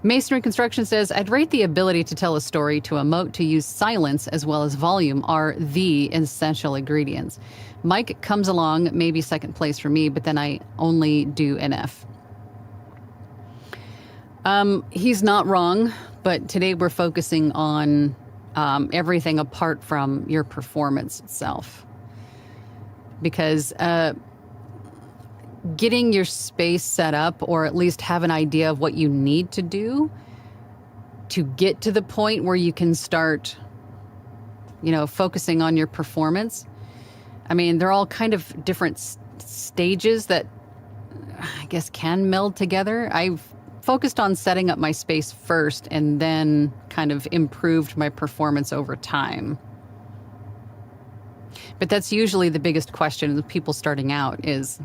Masonry Construction says, I'd rate the ability to tell a story, to emote, to use silence as well as volume are the essential ingredients. Mike comes along, maybe second place for me, but then I only do an F. He's not wrong, but today we're focusing on everything apart from your performance itself. Because getting your space set up, or at least have an idea of what you need to do to get to the point where you can start, focusing on your performance. I mean, they're all kind of different stages that I guess can meld together. I've focused on setting up my space first and then kind of improved my performance over time. But that's usually the biggest question of people starting out is,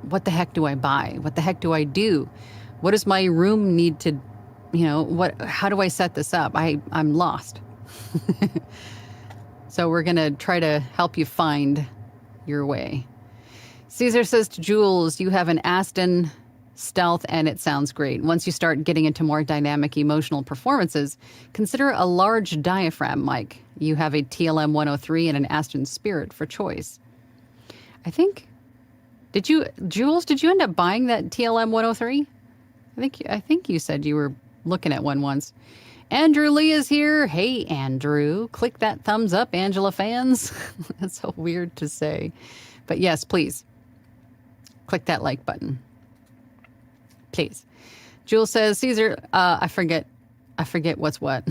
what the heck do I buy? What the heck do I do? What does my room need to, how do I set this up? I'm lost. So we're going to try to help you find your way. Caesar says to Jules, you have an Aston Stealth and it sounds great. Once you start getting into more dynamic emotional performances, consider a large diaphragm mic. You have a TLM 103 and an Aston Spirit for choice. I think, Jules, did you end up buying that TLM 103? I think you said you were looking at one once. Andrew Lee is here. Hey, Andrew. Click that thumbs up, Angela fans. That's so weird to say. But yes, please. Click that like button. Please. Jules says, Caesar, I forget what's what.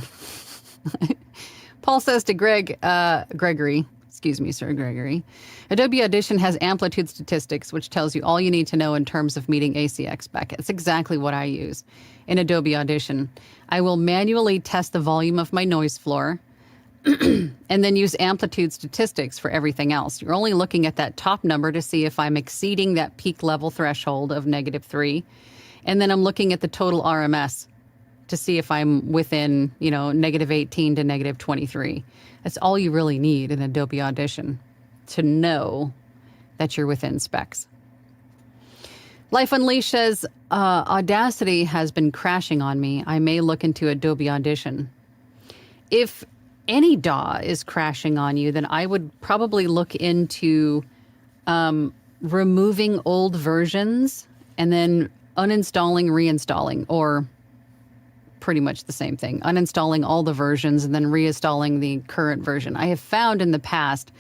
Paul says to Gregory, excuse me, Sir Gregory, Adobe Audition has amplitude statistics, which tells you all you need to know in terms of meeting ACX spec. It's exactly what I use in Adobe Audition. I will manually test the volume of my noise floor and then use amplitude statistics for everything else. You're only looking at that top number to see if I'm exceeding that peak level threshold of -3. And then I'm looking at the total RMS to see if I'm within, -18 to -23. That's all you really need in Adobe Audition to know that you're within specs. Life Unleashed says, Audacity has been crashing on me. I may look into Adobe Audition. If any DAW is crashing on you, then I would probably look into removing old versions and then uninstalling, reinstalling, or pretty much the same thing. Uninstalling all the versions and then reinstalling the current version. I have found in the past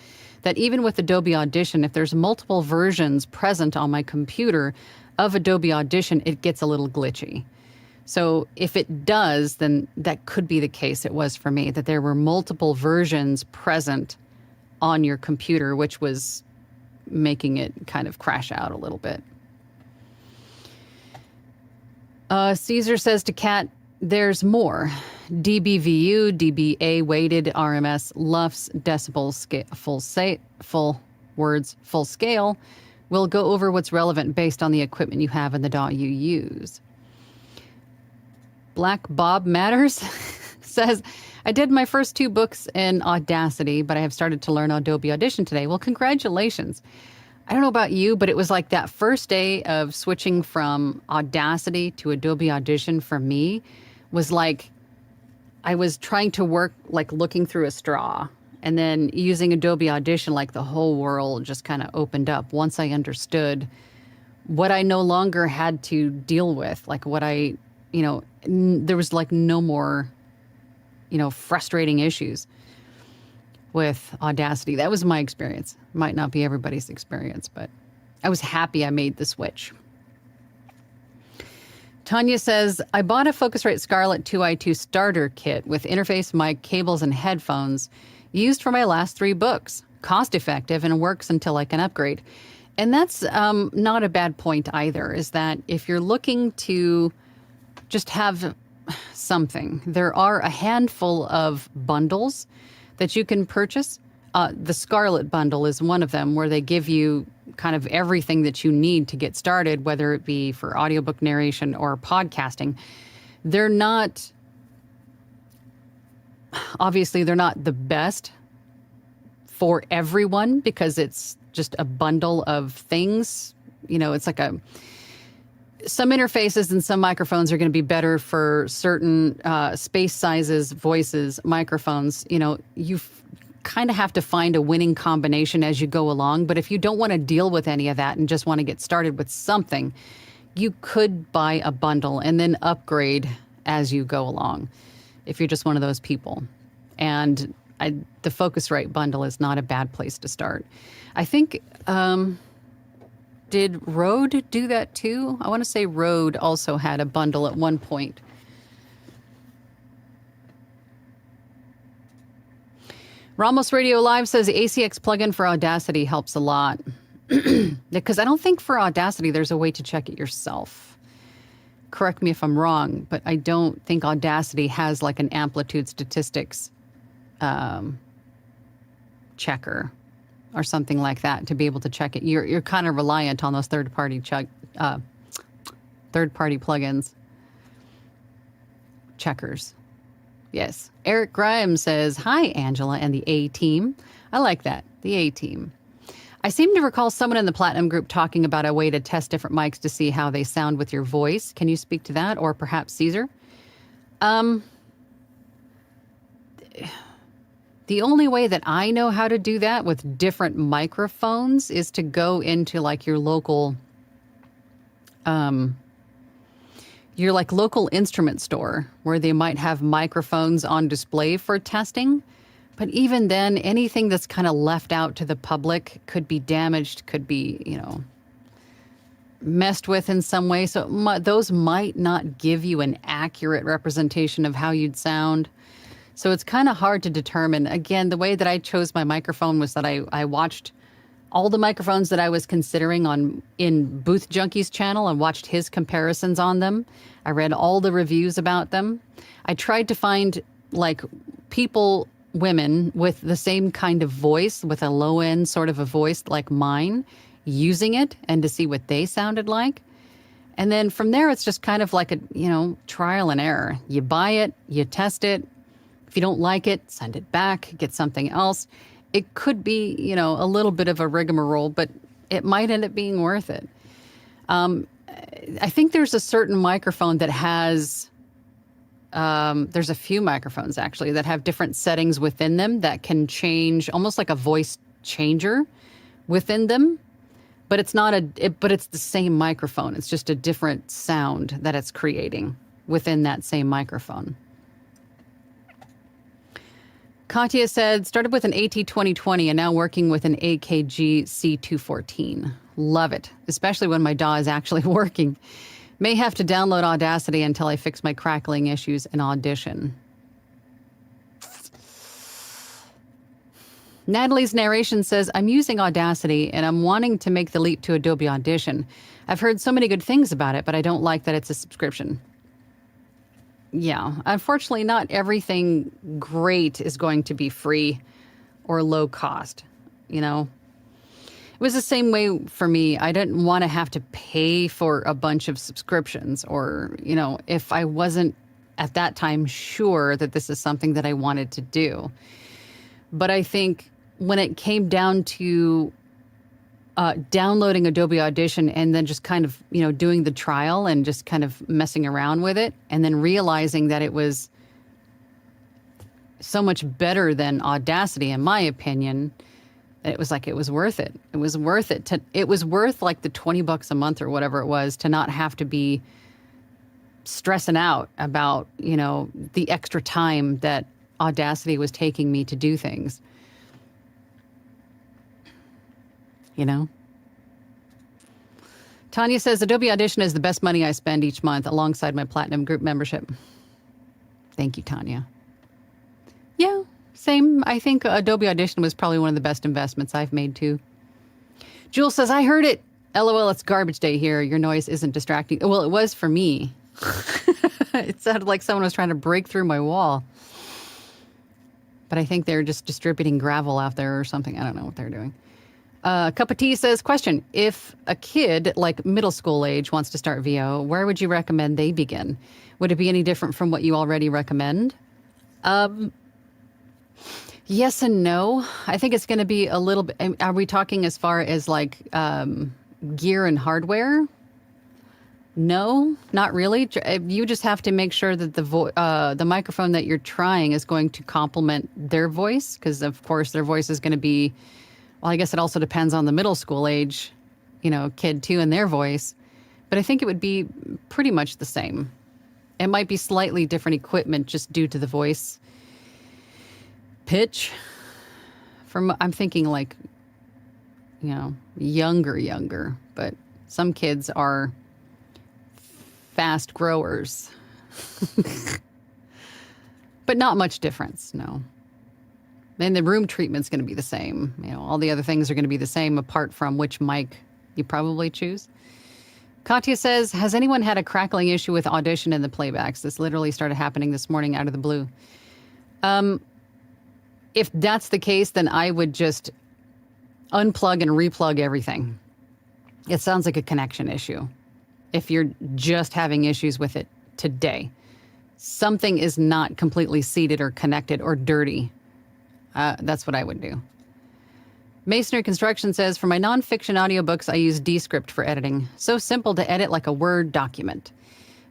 that even with Adobe Audition, if there's multiple versions present on my computer of Adobe Audition, it gets a little glitchy. So if it does, then that could be the case. It was for me, that there were multiple versions present on your computer, which was making it kind of crash out a little bit. Caesar says to Kat, there's more. dBVU, dBA weighted, RMS, LUFS, decibels, full words, full scale. We'll go over what's relevant based on the equipment you have and the DAW you use. Black Bob Matters says, I did my first 2 books in Audacity, but I have started to learn Adobe Audition today. Well, congratulations. I don't know about you, but it was like that first day of switching from Audacity to Adobe Audition for me was like I was trying to work like looking through a straw, and then using Adobe Audition, like the whole world just kind of opened up once I understood what I no longer had to deal with, like what I, there was like no more, frustrating issues with Audacity. That was my experience. Might not be everybody's experience, but I was happy I made the switch. Tanya says, I bought a Focusrite Scarlett 2i2 starter kit with interface mic, cables, and headphones used for my last 3 books. Cost effective and works until I can upgrade. And that's not a bad point either, is that if you're looking to just have something, there are a handful of bundles that you can purchase. The Scarlett bundle is one of them, where they give you kind of everything that you need to get started, whether it be for audiobook narration or podcasting. They're not, obviously, they're not the best for everyone because it's just a bundle of things. It's like some interfaces and some microphones are going to be better for certain space sizes, voices, microphones. You kind of have to find a winning combination as you go along. But if you don't want to deal with any of that and just want to get started with something, you could buy a bundle and then upgrade as you go along if you're just one of those people. And the Focusrite bundle is not a bad place to start. I think, did Rode do that too? I want to say Rode also had a bundle at one point. Ramos Radio Live says the ACX plugin for Audacity helps a lot. Because I don't think for Audacity there's a way to check it yourself. Correct me if I'm wrong, but I don't think Audacity has like an amplitude statistics checker or something like that to be able to check it. You're kind of reliant on those third-party plugins. Checkers. Yes. Eric Grimes says, hi, Angela and the A-Team. I like that, the A-Team. I seem to recall someone in the Platinum group talking about a way to test different mics to see how they sound with your voice. Can you speak to that? Or perhaps Caesar? The only way that I know how to do that with different microphones is to go into like your local local instrument store where they might have microphones on display for testing. But even then, anything that's kind of left out to the public could be damaged, could be, messed with in some way. So those might not give you an accurate representation of how you'd sound. So it's kind of hard to determine. Again, the way that I chose my microphone was that I watched all the microphones that I was considering in Booth Junkie's channel and watched his comparisons on them. I read all the reviews about them. I tried to find like women with the same kind of voice, with a low end sort of a voice like mine, using it and to see what they sounded like. And then from there, it's just kind of like a, trial and error. You buy it, you test it. If you don't like it, send it back, get something else. It could be, a little bit of a rigmarole, but it might end up being worth it. I think there's a certain microphone that has, there's a few microphones actually that have different settings within them that can change, almost like a voice changer within them. But it's not but it's the same microphone. It's just a different sound that it's creating. within that same microphone. Katya said, started with an AT2020 and now working with an AKG C214. Love it, especially when my DAW is actually working. May have to download Audacity until I fix my crackling issues in Audition. Natalie's narration says, I'm using Audacity and I'm wanting to make the leap to Adobe Audition. I've heard so many good things about it, but I don't like that it's a subscription. Yeah, unfortunately, not everything great is going to be free or low cost, you know? It was the same way for me. I didn't want to have to pay for a bunch of subscriptions or, you know, if I wasn't at that time sure that this is something that I wanted to do. But I think when it came down to downloading Adobe Audition and then just kind of, you know, doing the trial and just kind of messing around with it and then realizing that it was so much better than Audacity, in my opinion, it was like it was worth it. It was worth it. It was worth like the $20 a month or whatever it was to not have to be stressing out about, you know, the extra time that Audacity was taking me to do things. You know? Tanya says, Adobe Audition is the best money I spend each month alongside my Platinum Group membership. Thank you, Tanya. Yeah, same. I think Adobe Audition was probably one of the best investments I've made, too. Jules says, I heard it. LOL, it's garbage day here. Your noise isn't distracting. Well, it was for me. It sounded like someone was trying to break through my wall. But I think they're just distributing gravel out there or something. I don't know what they're doing. Cup of Tea says, question, if a kid like middle school age wants to start VO, where would you recommend they begin? Would it be any different from what you already recommend? Yes and no. I think it's going to be a little bit, are we talking as far as like gear and hardware? No, not really. You just have to make sure that the microphone that you're trying is going to complement their voice, because of course their voice is going to be, well, I guess it also depends on the middle school age, you know, kid too, and their voice. But I think it would be pretty much the same. It might be slightly different equipment just due to the voice pitch. I'm thinking like, you know, younger, but some kids are fast growers. But not much difference, no. And the room treatment's going to be the same. You know, all the other things are going to be the same apart from which mic you probably choose. Katya says, has anyone had a crackling issue with Audition in the playbacks? This literally started happening this morning out of the blue. If that's the case, then I would just unplug and replug everything. It sounds like a connection issue. If you're just having issues with it today, something is not completely seated or connected or dirty. That's what I would do. Masonry Construction says, for my nonfiction audiobooks, I use Descript for editing. So simple to edit like a Word document.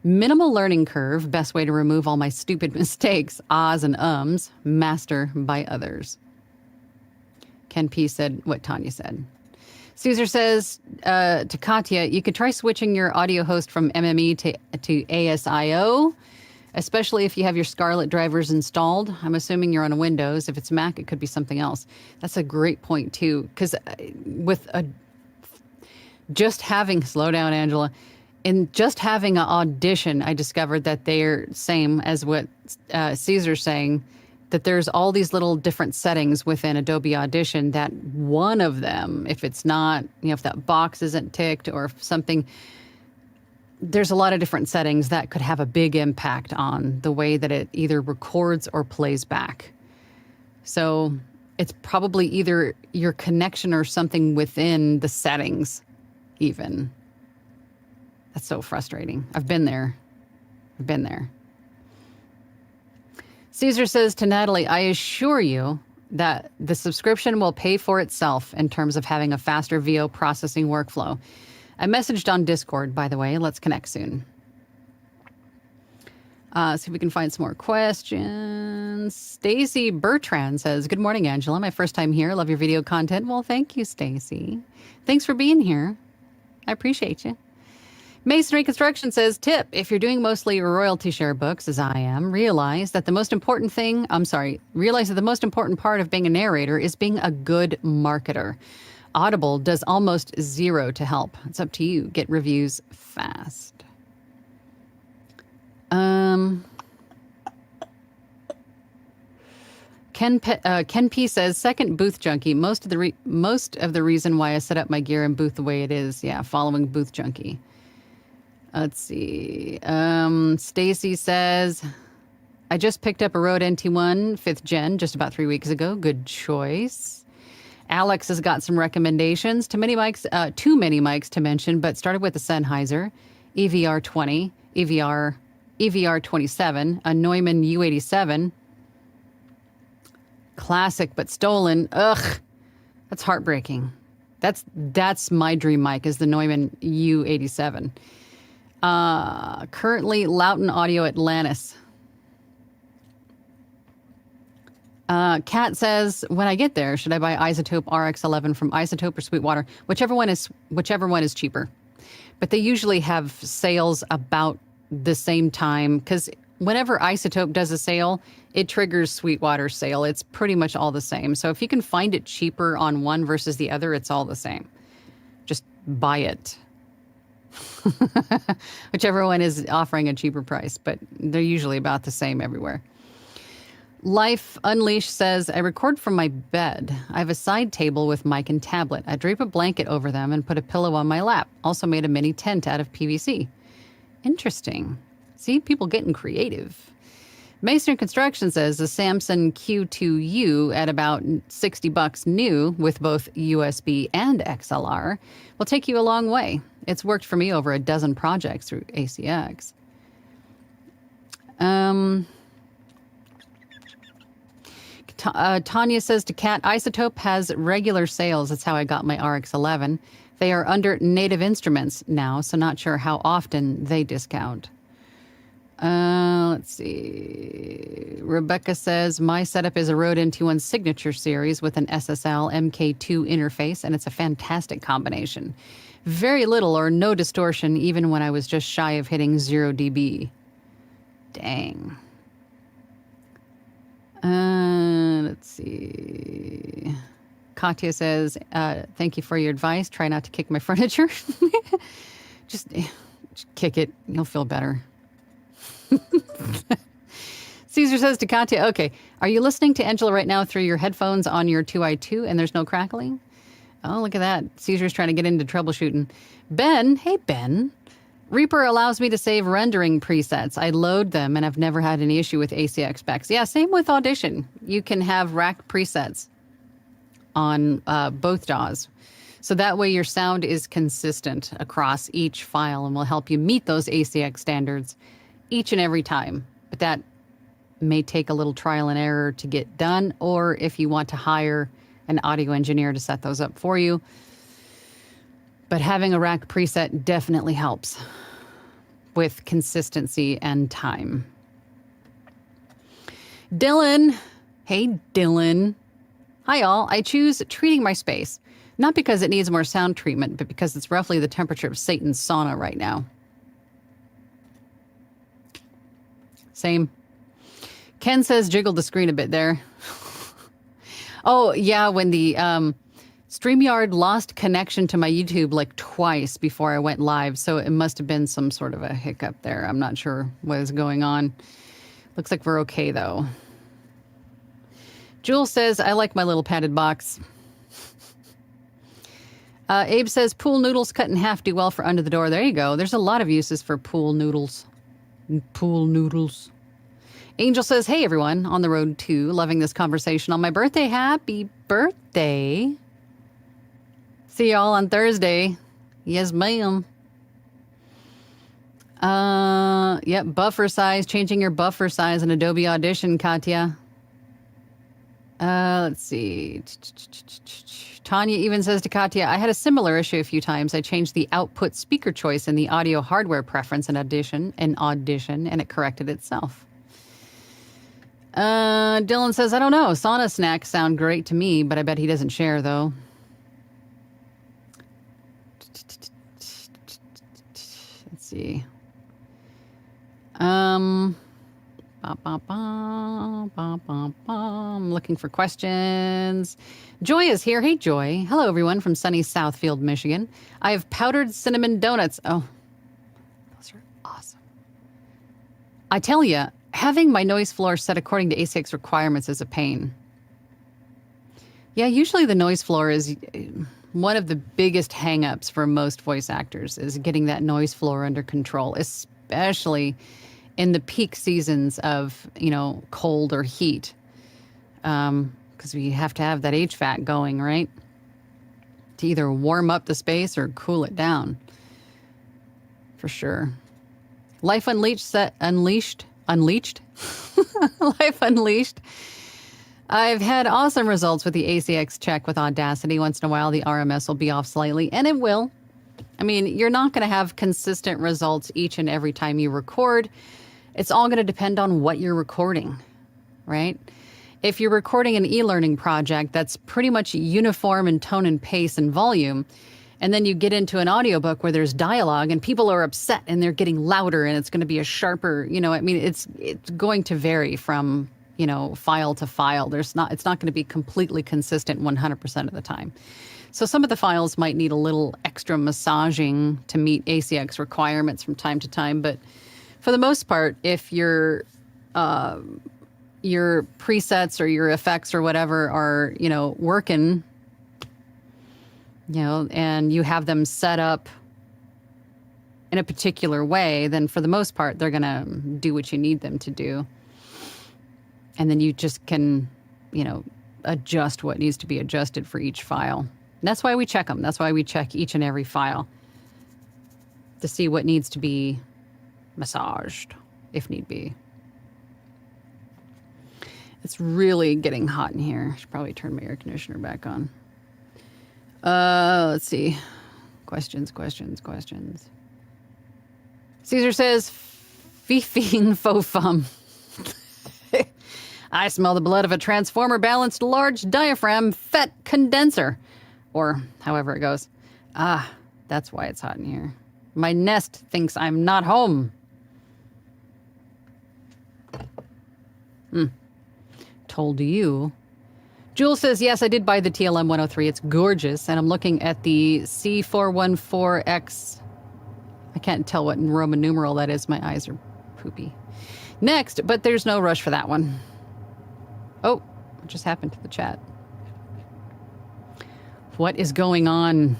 Minimal learning curve, best way to remove all my stupid mistakes, ahs and ums, master by others. Ken P. said what Tanya said. Caesar says to Katya, you could try switching your audio host from MME to ASIO, especially if you have your Scarlett drivers installed. I'm assuming you're on a Windows. If it's Mac, it could be something else. That's a great point, too, because with just having, slow down, Angela, in just having an Audition, I discovered that they're same as what Caesar's saying, that there's all these little different settings within Adobe Audition that one of them, if it's not, you know, if that box isn't ticked or if something, there's a lot of different settings that could have a big impact on the way that it either records or plays back. So it's probably either your connection or something within the settings even. That's so frustrating. I've been there. Caesar says to Natalie, I assure you that the subscription will pay for itself in terms of having a faster VO processing workflow. I messaged on Discord, by the way. Let's connect soon. See if we can find some more questions. Stacy Bertrand says, good morning, Angela. My first time here. Love your video content. Well, thank you, Stacy. Thanks for being here. I appreciate you. Masonry Construction says, tip, if you're doing mostly royalty share books, as I am, realize that the most important part of being a narrator is being a good marketer. Audible does almost zero to help. It's up to you. Get reviews fast. Ken P says, second booth junkie. Most of the reason why I set up my gear and booth the way it is. Yeah, following booth junkie. Let's see. Stacy says, I just picked up a Rode NT1 5th gen just about 3 weeks ago. Good choice. Alex has got some recommendations. Too many mics to mention, but started with the Sennheiser, EVR 20, EVR 27, a Neumann U87. Classic, but stolen. Ugh, that's heartbreaking. That's my dream mic, is the Neumann U87. Currently Loughton Audio Atlantis. Kat says, when I get there, should I buy Isotope RX11 from Isotope or Sweetwater? Whichever one is cheaper. But they usually have sales about the same time, because whenever Isotope does a sale, it triggers Sweetwater's sale. It's pretty much all the same. So if you can find it cheaper on one versus the other, it's all the same. Just buy it. Whichever one is offering a cheaper price, but they're usually about the same everywhere. Life Unleashed says, I record from my bed. I have a side table with mic and tablet. I drape a blanket over them and put a pillow on my lap. Also made a mini tent out of PVC. Interesting. See, people getting creative. Masonry Construction says the Samson Q2U at about $60 new with both USB and XLR will take you a long way. It's worked for me over a dozen projects through ACX. Tanya says to Kat, Isotope has regular sales. That's how I got my RX11. They are under Native Instruments now, so not sure how often they discount. Let's see. Rebecca says, my setup is a Rode NT1 Signature Series with an SSL MK2 interface, and it's a fantastic combination. Very little or no distortion, even when I was just shy of hitting 0 dB. Dang. Let's see. Katya says, thank you for your advice. Try not to kick my furniture. just kick it. You'll feel better. Caesar says to Katya, okay, are you listening to Angela right now through your headphones on your 2i2 and there's no crackling? Oh, look at that. Caesar's trying to get into troubleshooting. Ben, hey, Ben. Reaper allows me to save rendering presets. I load them and I've never had any issue with ACX specs. Yeah, same with Audition. You can have rack presets on both DAWs. So that way your sound is consistent across each file and will help you meet those ACX standards each and every time. But that may take a little trial and error to get done, or if you want to hire an audio engineer to set those up for you. But having a rack preset definitely helps with consistency and time. Dylan. Hey, Dylan. Hi, all. I choose treating my space, not because it needs more sound treatment, but because it's roughly the temperature of Satan's sauna right now. Same. Ken says jiggle the screen a bit there. Oh, yeah, when the StreamYard lost connection to my YouTube like twice before I went live, so it must have been some sort of a hiccup there. I'm not sure what is going on. Looks like we're okay, though. Jules says, I like my little padded box. Abe says, pool noodles cut in half do well for under the door. There you go. There's a lot of uses for pool noodles. Pool noodles. Angel says, hey, everyone, on the road to loving this conversation on my birthday. Happy birthday. See y'all on Thursday. Yes, ma'am. Yep, buffer size. Changing your buffer size in Adobe Audition, Katya. Let's see. Tanya even says to Katya, I had a similar issue a few times. I changed the output speaker choice in the audio hardware preference in Audition, and it corrected itself. Dylan says, I don't know. Sauna snacks sound great to me, but I bet he doesn't share, though. Let's see. I'm looking for questions. Joy is here. Hey, Joy. Hello, everyone from sunny Southfield, Michigan. I have powdered cinnamon donuts. Oh, those are awesome. I tell you, having my noise floor set according to ACX requirements is a pain. Yeah, usually the noise floor is one of the biggest hang-ups for most voice actors is getting that noise floor under control, especially in the peak seasons of, cold or heat. Because we have to have that HVAC going, right? To either warm up the space or cool it down. For sure. Life Unleashed Unleashed? Life Unleashed. I've had awesome results with the ACX check with Audacity. Once in a while, the RMS will be off slightly, and it will. I mean, you're not going to have consistent results each and every time you record. It's all going to depend on what you're recording, right? If you're recording an e-learning project that's pretty much uniform in tone and pace and volume, and then you get into an audiobook where there's dialogue and people are upset and they're getting louder and it's going to be a sharper, it's going to vary from file to file. It's not going to be completely consistent 100% of the time. So some of the files might need a little extra massaging to meet ACX requirements from time to time. But for the most part, if your presets or your effects or whatever are, working, and you have them set up in a particular way, then for the most part, they're going to do what you need them to do. And then you just can, adjust what needs to be adjusted for each file. And that's why we check them. That's why we check each and every file to see what needs to be massaged, if need be. It's really getting hot in here. I should probably turn my air conditioner back on. Let's see. Questions. Caesar says, Fifine faux fum. I smell the blood of a transformer-balanced large diaphragm FET condenser. Or however it goes. Ah, that's why it's hot in here. My nest thinks I'm not home. Told you. Jules says, yes, I did buy the TLM 103. It's gorgeous. And I'm looking at the C414X. I can't tell what Roman numeral that is. My eyes are poopy. Next, but there's no rush for that one. Oh, what just happened to the chat? What is going on?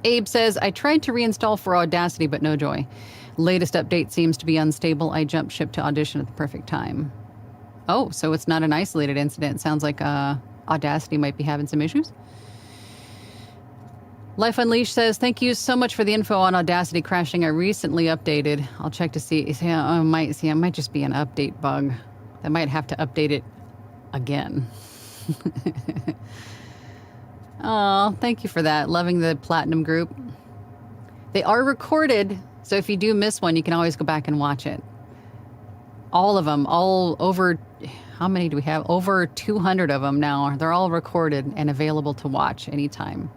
Abe says, I tried to reinstall for Audacity, but no joy. Latest update seems to be unstable. I jumped ship to Audition at the perfect time. Oh, so it's not an isolated incident. It sounds like Audacity might be having some issues. Life Unleashed says, thank you so much for the info on Audacity crashing. I recently updated. I'll check to see. It might just be an update bug. I might have to update it again. Oh, thank you for that. Loving the Platinum group. They are recorded, so if you do miss one, you can always go back and watch it. All of them, all over, how many do we have? Over 200 of them now. They're all recorded and available to watch anytime.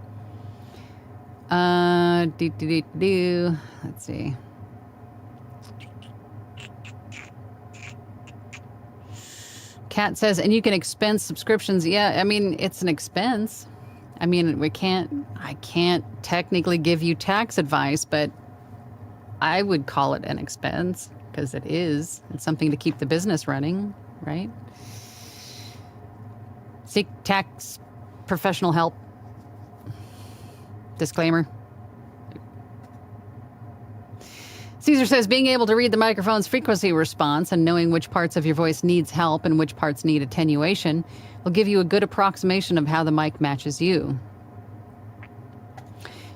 Let's see. Kat says, and you can expense subscriptions. Yeah, I mean, it's an expense. I mean, I can't technically give you tax advice, but I would call it an expense because it is. It's something to keep the business running, right? Seek tax professional help. Disclaimer. Caesar says, being able to read the microphone's frequency response and knowing which parts of your voice needs help and which parts need attenuation will give you a good approximation of how the mic matches you.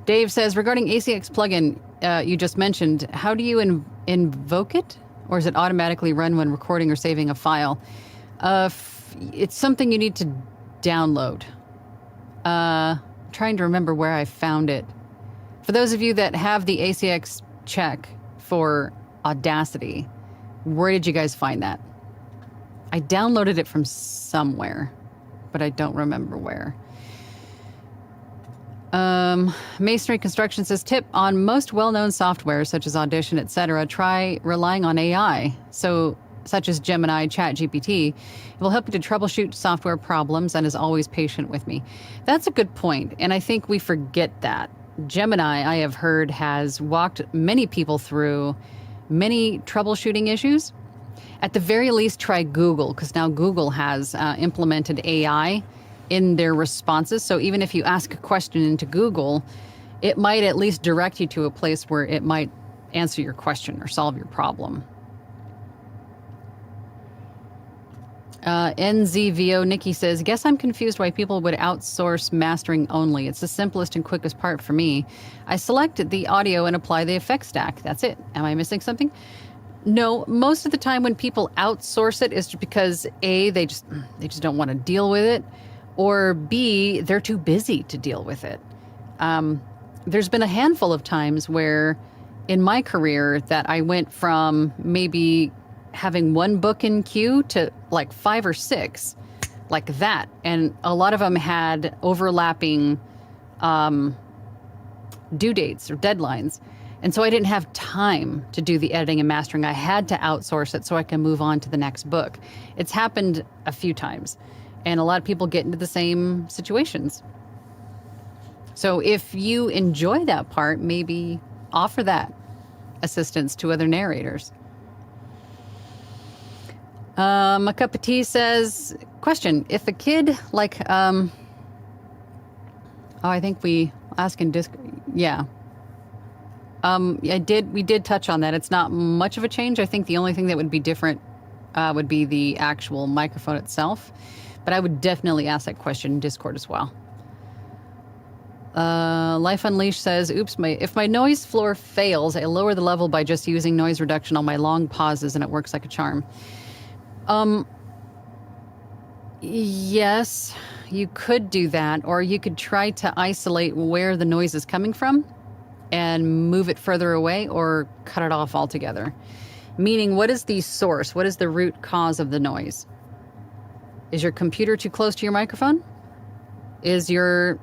Dave says, regarding ACX plugin you just mentioned, how do you invoke it? Or is it automatically run when recording or saving a file? It's something you need to download. Trying to remember where I found it. For those of you that have the ACX check for Audacity, where did you guys find that? I downloaded it from somewhere, but I don't remember where. Masonry Construction says, tip on most well-known software such as Audition, etc. Try relying on AI. Such as Gemini, ChatGPT. It will help you to troubleshoot software problems and is always patient with me. That's a good point, and I think we forget that. Gemini, I have heard, has walked many people through many troubleshooting issues. At the very least, try Google, because now Google has implemented AI in their responses. So even if you ask a question into Google, it might at least direct you to a place where it might answer your question or solve your problem. NZVO Nikki says, guess I'm confused why people would outsource mastering only. It's the simplest and quickest part for me. I select the audio and apply the effect stack. That's it. Am I missing something? No, most of the time when people outsource it is because A, they just don't want to deal with it, or B, they're too busy to deal with it. There's been a handful of times where in my career that I went from maybe having one book in queue to like 5 or 6, like that. And a lot of them had overlapping due dates or deadlines. And so I didn't have time to do the editing and mastering. I had to outsource it so I can move on to the next book. It's happened a few times. And a lot of people get into the same situations. So if you enjoy that part, maybe offer that assistance to other narrators. A Cup of Tea says, question, if a kid like, I think we ask in yeah. We did touch on that. It's not much of a change. I think the only thing that would be different would be the actual microphone itself. But I would definitely ask that question in Discord as well. Life Unleashed says, oops, if my noise floor fails, I lower the level by just using noise reduction on my long pauses and it works like a charm. Yes, you could do that, or you could try to isolate where the noise is coming from and move it further away or cut it off altogether. Meaning, what is the source? What is the root cause of the noise? Is your computer too close to your microphone? Is your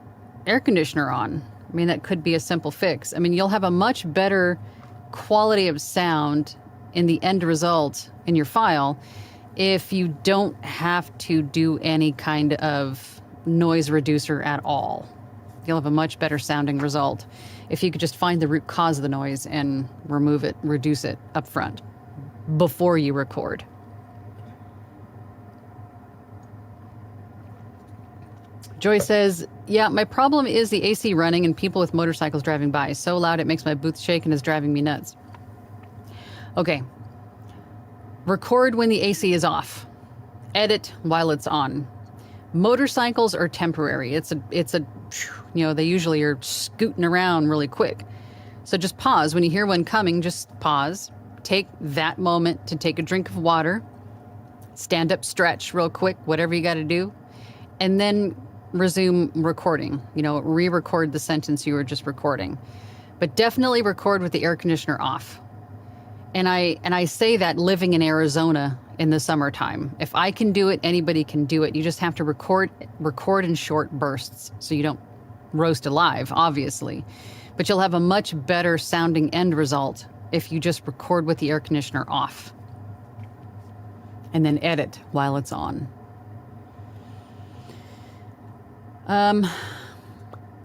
air conditioner on? I mean, that could be a simple fix. I mean, you'll have a much better quality of sound in the end result in your file if you don't have to do any kind of noise reducer at all. You'll have a much better sounding result if you could just find the root cause of the noise and remove it, reduce it up front before you record. Joy says, yeah, my problem is the AC running and people with motorcycles driving by. So loud it makes my booth shake and is driving me nuts. Okay. Record when the AC is off. Edit while it's on. Motorcycles are temporary. It's a, they usually are scooting around really quick. So just pause. When you hear one coming, just pause. Take that moment to take a drink of water. Stand up, stretch real quick, whatever you got to do. And then resume recording. Re-record the sentence you were just recording. But definitely record with the air conditioner off. And I say that living in Arizona in the summertime. If I can do it, anybody can do it. You just have to record in short bursts so you don't roast alive, obviously. But you'll have a much better sounding end result if you just record with the air conditioner off. And then edit while it's on.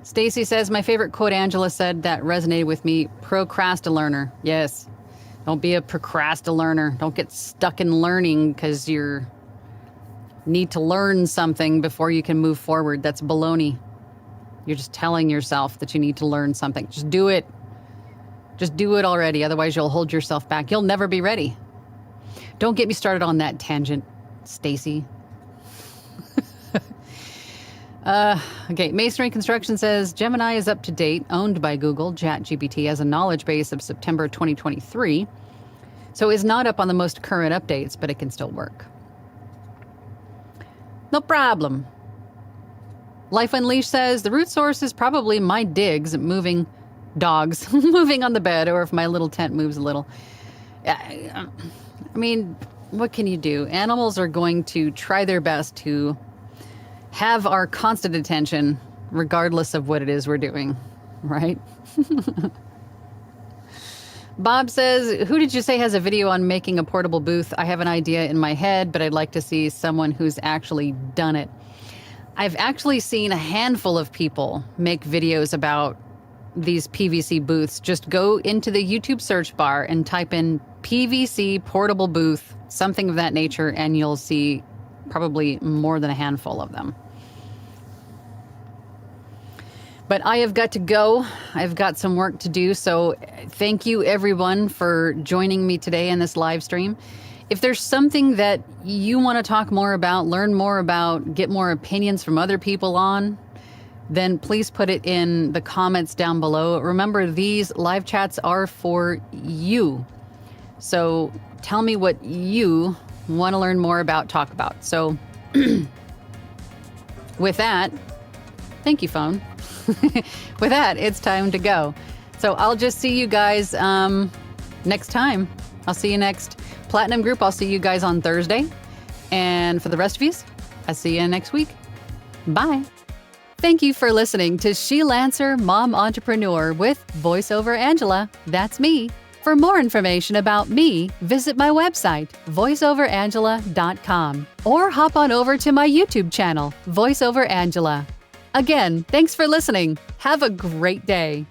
Stacy says, my favorite quote Angela said that resonated with me, procrastinator. Yes. Don't be a procrastinator. Don't get stuck in learning because you need to learn something before you can move forward. That's baloney. You're just telling yourself that you need to learn something. Just do it. Just do it already. Otherwise, you'll hold yourself back. You'll never be ready. Don't get me started on that tangent, Stacy. Okay, Masonry Construction says, Gemini is up to date, owned by Google. ChatGPT has a knowledge base of September 2023, so is not up on the most current updates, but it can still work. No problem. Life Unleashed says, the root source is probably my digs moving dogs, moving on the bed, or if my little tent moves a little. I mean, what can you do? Animals are going to try their best to have our constant attention regardless of what it is we're doing, right? Bob says, who did you say has a video on making a portable booth? I have an idea in my head, but I'd like to see someone who's actually done it. I've actually seen a handful of people make videos about these PVC booths. Just go into the YouTube search bar and type in PVC portable booth, something of that nature, and you'll see probably more than a handful of them. But I have got to go. I've got some work to do. So thank you, everyone, for joining me today in this live stream. If there's something that you want to talk more about, learn more about, get more opinions from other people on, then please put it in the comments down below. Remember, these live chats are for you. So tell me what you want to learn more about, talk about. So with that, thank you, phone. With that, it's time to go. So I'll just see you guys next time. I'll see you next Platinum Group. I'll see you guys on Thursday. And for the rest of you, I'll see you next week. Bye. Thank you for listening to She Lancer Mom Entrepreneur with VoiceOver Angela. That's me. For more information about me, visit my website, voiceoverangela.com, or hop on over to my YouTube channel, VoiceOver Angela. Again, thanks for listening. Have a great day.